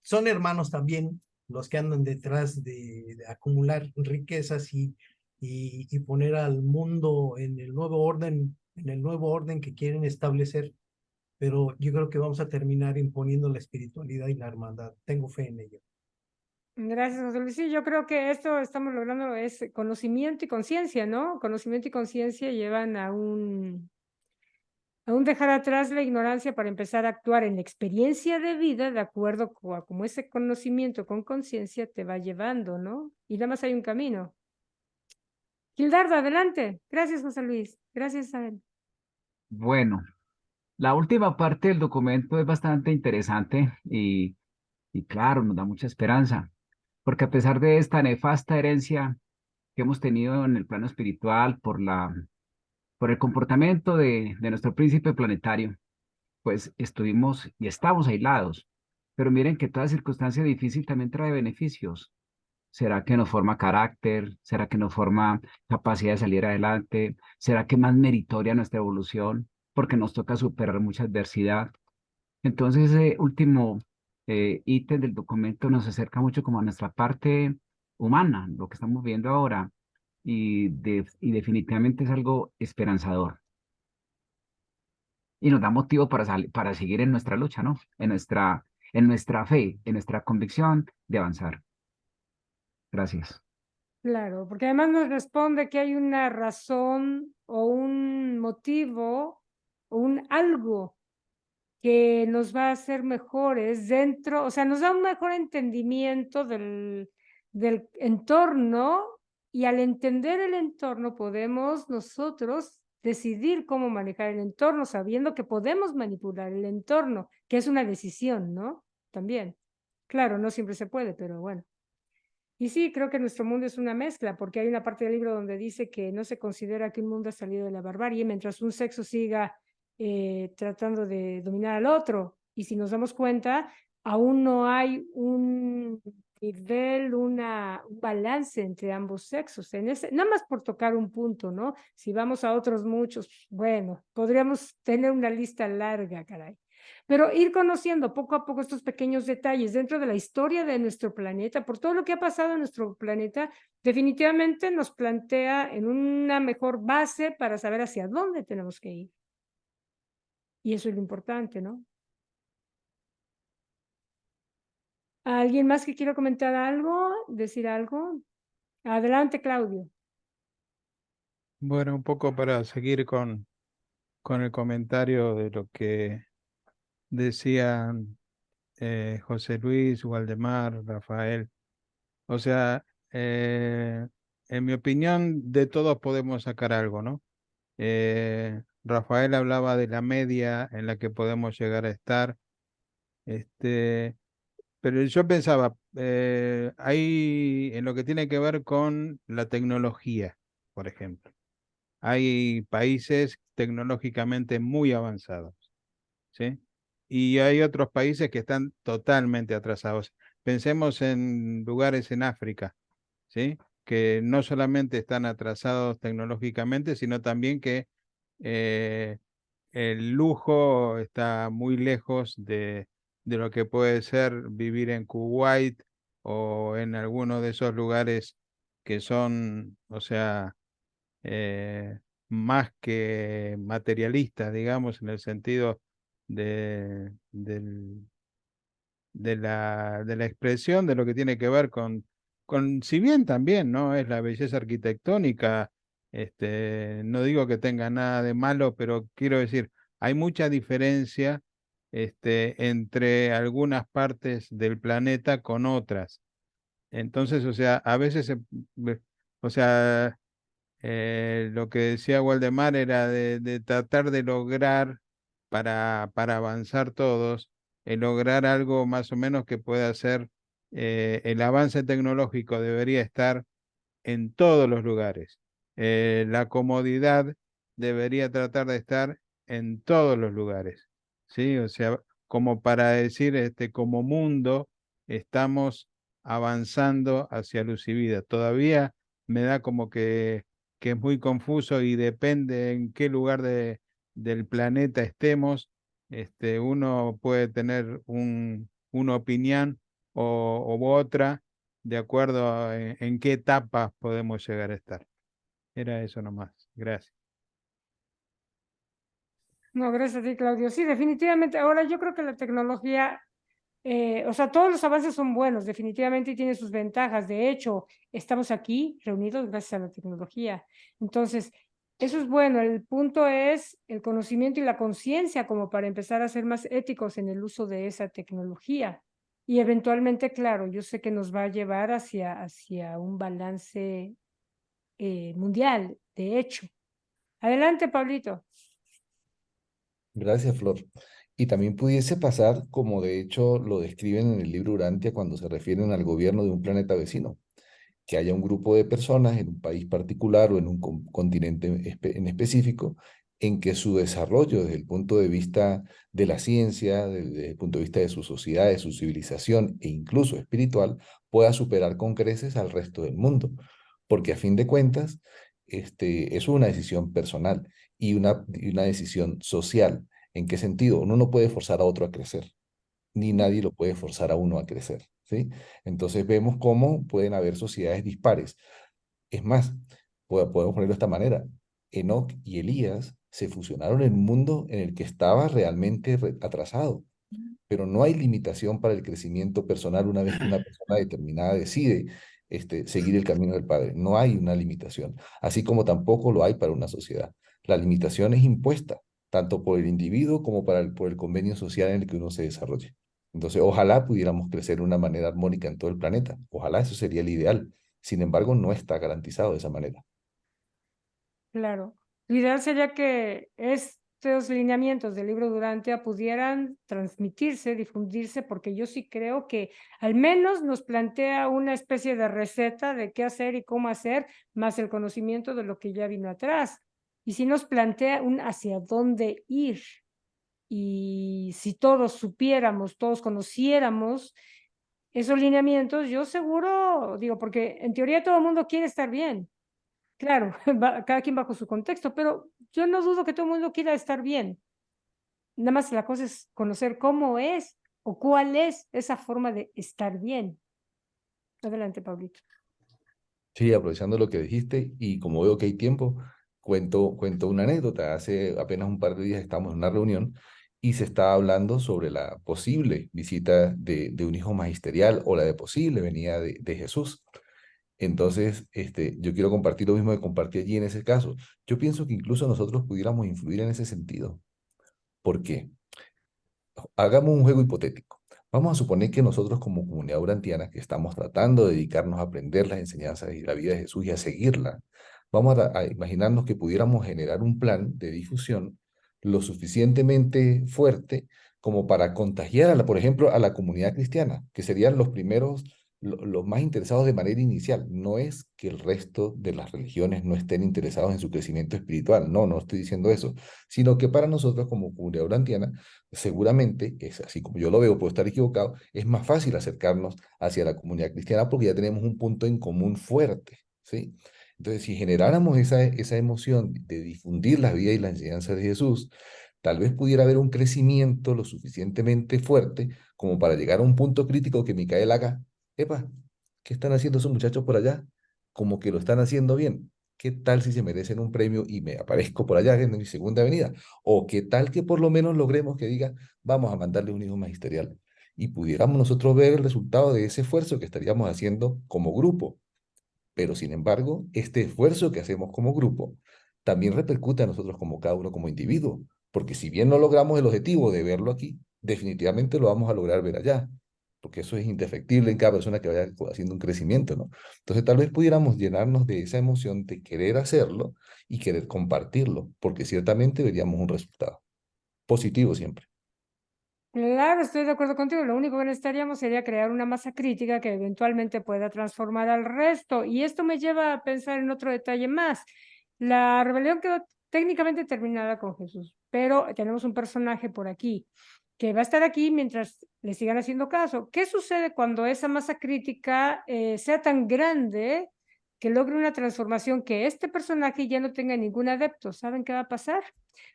son hermanos también los que andan detrás de acumular riquezas y poner al mundo en el nuevo orden que quieren establecer. Pero yo creo que vamos a terminar imponiendo la espiritualidad y la hermandad. Tengo fe en ello. Gracias, José Luis. Sí, yo creo que esto estamos logrando es conocimiento y conciencia, ¿no? Conocimiento y conciencia llevan a un dejar atrás la ignorancia para empezar a actuar en la experiencia de vida de acuerdo a cómo ese conocimiento con conciencia te va llevando, ¿no? Y nada más hay un camino. Gildardo, adelante. Gracias, José Luis. Gracias a él. Bueno, la última parte del documento es bastante interesante y claro, nos da mucha esperanza, porque a pesar de esta nefasta herencia que hemos tenido en el plano espiritual por el comportamiento de nuestro príncipe planetario, pues estuvimos y estamos aislados. Pero miren que toda circunstancia difícil también trae beneficios. ¿Será que nos forma carácter? ¿Será que nos forma capacidad de salir adelante? ¿Será que más meritoria nuestra evolución? Porque nos toca superar mucha adversidad. Entonces, ese último ítem del documento nos acerca mucho como a nuestra parte humana, lo que estamos viendo ahora, y definitivamente es algo esperanzador. Y nos da motivo para seguir en nuestra lucha, ¿no? En nuestra fe, en nuestra convicción de avanzar. Gracias. Claro, porque además nos responde que hay una razón o un motivo o un algo que nos va a hacer mejores dentro, o sea, nos da un mejor entendimiento del entorno y al entender el entorno podemos nosotros decidir cómo manejar el entorno, sabiendo que podemos manipular el entorno, que es una decisión, ¿no? También. Claro, no siempre se puede, pero bueno. Y sí, creo que nuestro mundo es una mezcla, porque hay una parte del libro donde dice que no se considera que un mundo ha salido de la barbarie mientras un sexo siga tratando de dominar al otro. Y si nos damos cuenta, aún no hay un nivel, un balance entre ambos sexos. Nada más por tocar un punto, ¿no? Si vamos a otros muchos, bueno, podríamos tener una lista larga, caray. Pero ir conociendo poco a poco estos pequeños detalles dentro de la historia de nuestro planeta, por todo lo que ha pasado en nuestro planeta, definitivamente nos plantea en una mejor base para saber hacia dónde tenemos que ir. Y eso es lo importante, ¿no? ¿Alguien más que quiera comentar algo, decir algo? Adelante, Claudio. Bueno, un poco para seguir con el comentario de lo que decían José Luis, Waldemar, Rafael. O sea, en mi opinión, de todos podemos sacar algo, ¿no? Rafael hablaba de la media en la que podemos llegar a estar. Pero yo pensaba, hay en lo que tiene que ver con la tecnología, por ejemplo. Hay países tecnológicamente muy avanzados, ¿sí? Y hay otros países que están totalmente atrasados. Pensemos en lugares en África, ¿sí? Que no solamente están atrasados tecnológicamente, sino también que eh, el lujo está muy lejos de lo que puede ser vivir en Kuwait o en alguno de esos lugares que son, o sea, más que materialistas, digamos, en el sentido de, de la expresión de lo que tiene que ver si bien también, ¿no? Es la belleza arquitectónica, no digo que tenga nada de malo, pero quiero decir, hay mucha diferencia, entre algunas partes del planeta con otras. Entonces, o sea, a veces, o sea, lo que decía Waldemar era de tratar de lograr para avanzar todos, lograr algo más o menos que pueda ser el avance tecnológico debería estar en todos los lugares. La comodidad debería tratar de estar en todos los lugares, ¿sí? O sea, como para decir, como mundo estamos avanzando hacia luz y vida. Todavía me da como que es muy confuso y depende en qué lugar del planeta estemos. Uno puede tener una opinión u otra, de acuerdo a en qué etapa podemos llegar a estar. Era eso nomás. Gracias. No, gracias a ti, Claudio. Sí, definitivamente. Ahora yo creo que la tecnología, o sea, todos los avances son buenos, definitivamente, y tiene sus ventajas. De hecho, estamos aquí reunidos gracias a la tecnología. Entonces, eso es bueno. El punto es el conocimiento y la conciencia como para empezar a ser más éticos en el uso de esa tecnología. Y eventualmente, claro, yo sé que nos va a llevar hacia un balance mundial, de hecho. Adelante, Pablito. Gracias, Flor. Y también pudiese pasar, como de hecho lo describen en el libro Urantia cuando se refieren al gobierno de un planeta vecino, que haya un grupo de personas en un país particular o en un continente en específico, en que su desarrollo desde el punto de vista de la ciencia, desde el punto de vista de su sociedad, de su civilización e incluso espiritual, pueda superar con creces al resto del mundo. Porque a fin de cuentas, es una decisión personal y una decisión social. ¿En qué sentido? Uno no puede forzar a otro a crecer, ni nadie lo puede forzar a uno a crecer, ¿sí? Entonces vemos cómo pueden haber sociedades dispares. Es más, podemos ponerlo de esta manera. Enoc y Elías se fusionaron en un mundo en el que estaba realmente atrasado, pero no hay limitación para el crecimiento personal una vez que una persona determinada decide seguir el camino del Padre. No hay una limitación, así como tampoco lo hay para una sociedad. La limitación es impuesta tanto por el individuo como por el convenio social en el que uno se desarrolle. Entonces, ojalá pudiéramos crecer de una manera armónica en todo el planeta. Ojalá eso sería el ideal. Sin embargo, no está garantizado de esa manera. Claro. Lo ideal sería que estos lineamientos del libro Durantia pudieran transmitirse, difundirse, porque yo sí creo que al menos nos plantea una especie de receta de qué hacer y cómo hacer, más el conocimiento de lo que ya vino atrás. Y sí nos plantea un hacia dónde ir. Y si todos supiéramos, todos conociéramos esos lineamientos, yo seguro, digo, porque en teoría todo el mundo quiere estar bien. Claro, cada quien bajo su contexto, pero yo no dudo que todo el mundo quiera estar bien. Nada más la cosa es conocer cómo es o cuál es esa forma de estar bien. Adelante, Pablito. Sí, aprovechando lo que dijiste y como veo que hay tiempo, cuento una anécdota. Hace apenas un par de días estamos en una reunión y se estaba hablando sobre la posible visita de un hijo magisterial o la de posible venida de Jesús. Entonces, yo quiero compartir lo mismo que compartí allí en ese caso. Yo pienso que incluso nosotros pudiéramos influir en ese sentido. ¿Por qué? Hagamos un juego hipotético. Vamos a suponer que nosotros como comunidad urantiana, que estamos tratando de dedicarnos a aprender las enseñanzas y la vida de Jesús y a seguirla, vamos a imaginarnos que pudiéramos generar un plan de difusión lo suficientemente fuerte como para contagiar, por ejemplo, a la comunidad cristiana, que serían los primeros, los más interesados de manera inicial. No es que el resto de las religiones no estén interesados en su crecimiento espiritual, no estoy diciendo eso, sino que para nosotros como comunidad urantiana, seguramente, es así como yo lo veo, puedo estar equivocado, es más fácil acercarnos hacia la comunidad cristiana porque ya tenemos un punto en común fuerte, ¿sí? Entonces, si generáramos esa emoción de difundir la vida y la enseñanza de Jesús, tal vez pudiera haber un crecimiento lo suficientemente fuerte como para llegar a un punto crítico que Micael haga, epa, ¿qué están haciendo esos muchachos por allá? Como que lo están haciendo bien. ¿Qué tal si se merecen un premio y me aparezco por allá en mi segunda venida? O qué tal que por lo menos logremos que diga, vamos a mandarle un hijo magisterial y pudiéramos nosotros ver el resultado de ese esfuerzo que estaríamos haciendo como grupo. Pero sin embargo, este esfuerzo que hacemos como grupo también repercute a nosotros como cada uno como individuo, porque si bien no logramos el objetivo de verlo aquí, definitivamente lo vamos a lograr ver allá, porque eso es indefectible en cada persona que vaya haciendo un crecimiento, ¿no? Entonces tal vez pudiéramos llenarnos de esa emoción de querer hacerlo y querer compartirlo, porque ciertamente veríamos un resultado positivo siempre. Claro, estoy de acuerdo contigo. Lo único que necesitaríamos sería crear una masa crítica que eventualmente pueda transformar al resto. Y esto me lleva a pensar en otro detalle más. La rebelión quedó técnicamente terminada con Jesús, pero tenemos un personaje por aquí que va a estar aquí mientras le sigan haciendo caso. ¿Qué sucede cuando esa masa crítica sea tan grande que logre una transformación, que este personaje ya no tenga ningún adepto. ¿Saben qué va a pasar?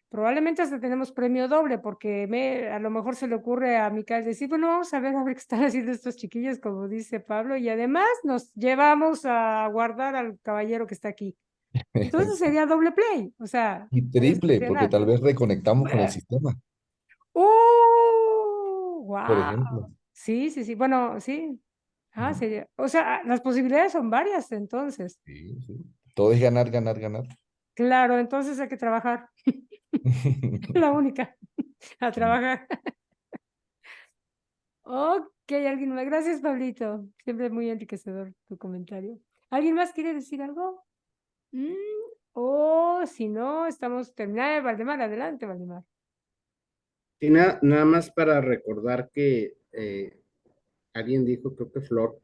Probablemente hasta tenemos premio doble, porque a lo mejor se le ocurre a Micael decir, bueno, vamos a ver qué están haciendo estos chiquillos, como dice Pablo, y además nos llevamos a guardar al caballero que está aquí. Entonces sería doble play, o sea, Y triple, porque sensacional. tal vez reconectamos con el sistema, por ¡Wow! ejemplo. Sí, sí, sí, bueno, sí. Ah, sería, o sea, las posibilidades son varias entonces. Sí, sí. Todo es ganar, ganar, ganar. Claro, entonces hay que trabajar. La única, a trabajar. Ok, alguien más. Gracias, Pablito. Siempre muy enriquecedor tu comentario. ¿Alguien más quiere decir algo? O si no, estamos terminando. Valdemar, adelante, Valdemar. Y nada más para recordar que alguien dijo, creo que Flor,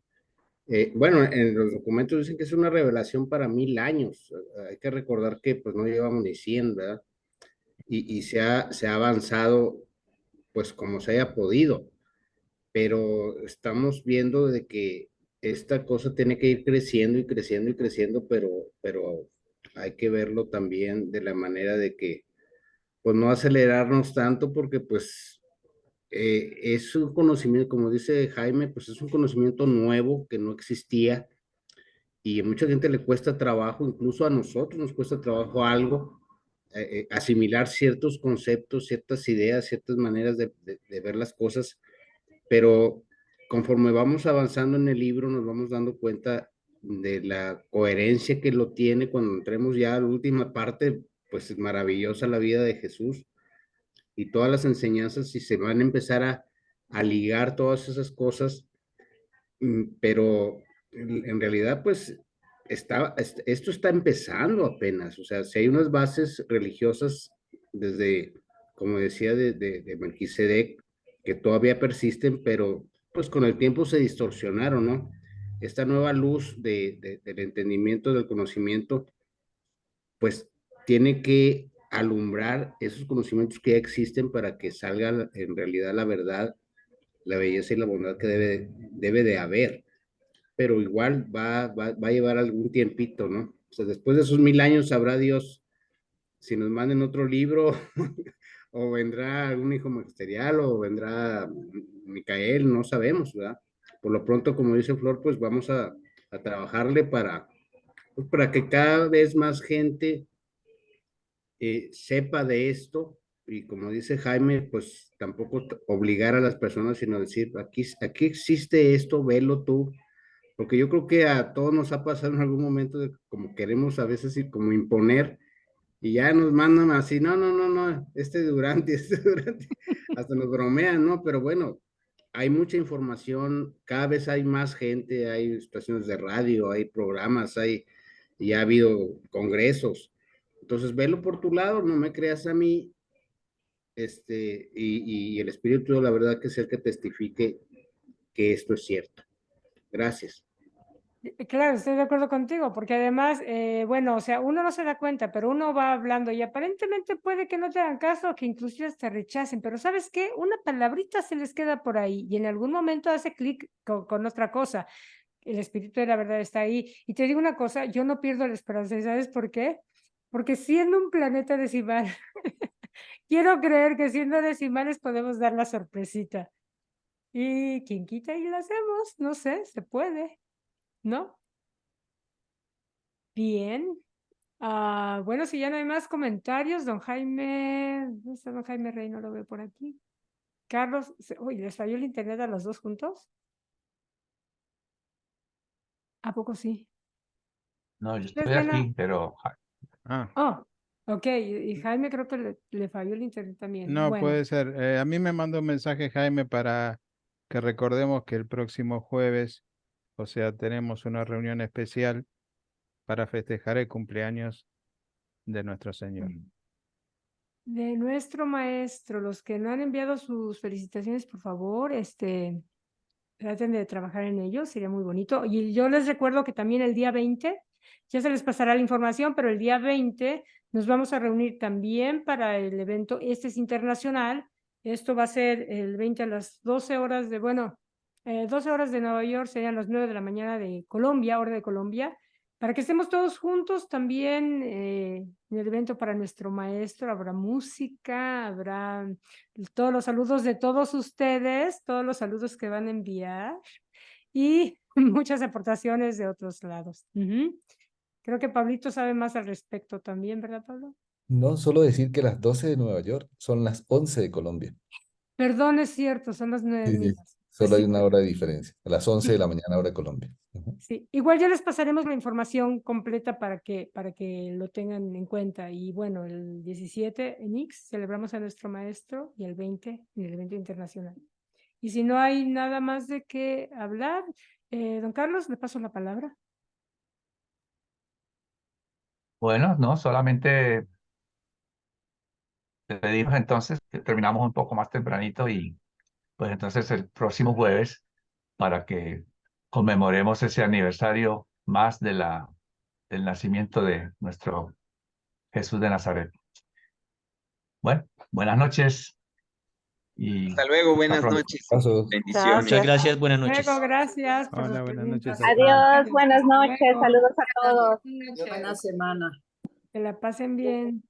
bueno, en los documentos dicen que es una revelación para 1000 años. Hay que recordar que pues no llevamos ni 100, ¿verdad? Y se ha avanzado pues como se haya podido, pero estamos viendo de que esta cosa tiene que ir creciendo y creciendo y creciendo, pero hay que verlo también de la manera de que pues no acelerarnos tanto porque pues es un conocimiento, como dice Jaime, pues es un conocimiento nuevo que no existía y a mucha gente le cuesta trabajo, incluso a nosotros nos cuesta trabajo algo, asimilar ciertos conceptos, ciertas ideas, ciertas maneras de ver las cosas, pero conforme vamos avanzando en el libro nos vamos dando cuenta de la coherencia que lo tiene cuando entremos ya a la última parte, pues es maravillosa la vida de Jesús y todas las enseñanzas y se van a empezar a ligar todas esas cosas, pero en realidad pues esto está empezando apenas, o sea, si hay unas bases religiosas desde, como decía, de Melquisedec, que todavía persisten, pero pues con el tiempo se distorsionaron, ¿no? Esta nueva luz del entendimiento, del conocimiento, pues tiene que alumbrar esos conocimientos que ya existen para que salga en realidad la verdad, la belleza y la bondad que debe de haber. Pero igual va a llevar algún tiempito, ¿no? O sea, después de esos 1000 años sabrá Dios si nos mandan otro libro o vendrá algún hijo magisterial o vendrá Micael, no sabemos, ¿verdad? Por lo pronto, como dice Flor, pues vamos a trabajarle pues para que cada vez más gente sepa de esto y como dice Jaime, pues tampoco obligar a las personas, sino decir, aquí existe esto, velo tú, porque yo creo que a todos nos ha pasado en algún momento de como queremos a veces como imponer y ya nos mandan así, no, Durante, hasta nos bromean, ¿no? Pero bueno, hay mucha información, cada vez hay más gente, hay estaciones de radio, hay programas, ya ha habido congresos. Entonces, velo por tu lado, no me creas a mí, y el Espíritu, la verdad, que es el que testifique que esto es cierto. Gracias. Claro, estoy de acuerdo contigo, porque además, bueno, o sea, uno no se da cuenta, pero uno va hablando y aparentemente puede que no te hagan caso, que inclusive hasta rechacen, pero ¿sabes qué? Una palabrita se les queda por ahí y en algún momento hace clic con otra cosa. El espíritu de la verdad está ahí. Y te digo una cosa, yo no pierdo la esperanza, ¿y sabes por qué? Porque siendo un planeta decimal, quiero creer que siendo decimales podemos dar la sorpresita. Y quien quita y lo hacemos, no sé, se puede, ¿no? Bien. Bueno, si ya no hay más comentarios, don Jaime, ¿dónde está don Jaime Rey? No lo veo por aquí. Carlos, uy, ¿les falló el internet a los dos juntos? ¿A poco sí? No, yo ¿Ustedes estoy ven aquí, pero Oh, ok, y Jaime creo que le falló el internet también. No, Bueno, puede ser. A mí me mandó un mensaje Jaime para que recordemos que el próximo jueves, o sea, tenemos una reunión especial para festejar el cumpleaños de nuestro Señor. de nuestro maestro, los que no han enviado sus felicitaciones, por favor, traten de trabajar en ello, sería muy bonito. Y yo les recuerdo que también el día 20, ya se les pasará la información, pero el día 20 nos vamos a reunir también para el evento, este es internacional, esto va a ser el 20 a las 12 horas de, bueno, 12 horas de Nueva York serían las 9 de la mañana de Colombia, hora de Colombia, para que estemos todos juntos también en el evento para nuestro maestro. Habrá música, habrá todos los saludos de todos ustedes, todos los saludos que van a enviar y muchas aportaciones de otros lados. Creo que Pablito sabe más al respecto también, ¿verdad, Pablo? No, solo decir que las 12 de Nueva York son las 11 de Colombia. Perdón, es cierto, son las 9 Sí, sí, mías. solo hay Sí, una hora de diferencia. A las 11 de sí, la mañana, hora de Colombia. Ujú. sí. Igual ya les pasaremos la información completa para que lo tengan en cuenta. Y bueno, el 17 en Ix celebramos a nuestro maestro y el 20 en el evento internacional. Y si no hay nada más de qué hablar, don Carlos, le paso la palabra. Bueno, no, solamente pedirnos entonces que terminamos un poco más tempranito y pues entonces el próximo jueves para que conmemoremos ese aniversario más del nacimiento de nuestro Jesús de Nazaret. Bueno, buenas noches y Hasta luego, buenas pronto. noches. Pasos. Bendiciones. Muchas gracias, buenas noches. Luego, gracias por Hola, sus buenas noches preguntas. a todos. Adiós, buenas noches, Luego. saludos a todos. Buena semana. Que la pasen bien.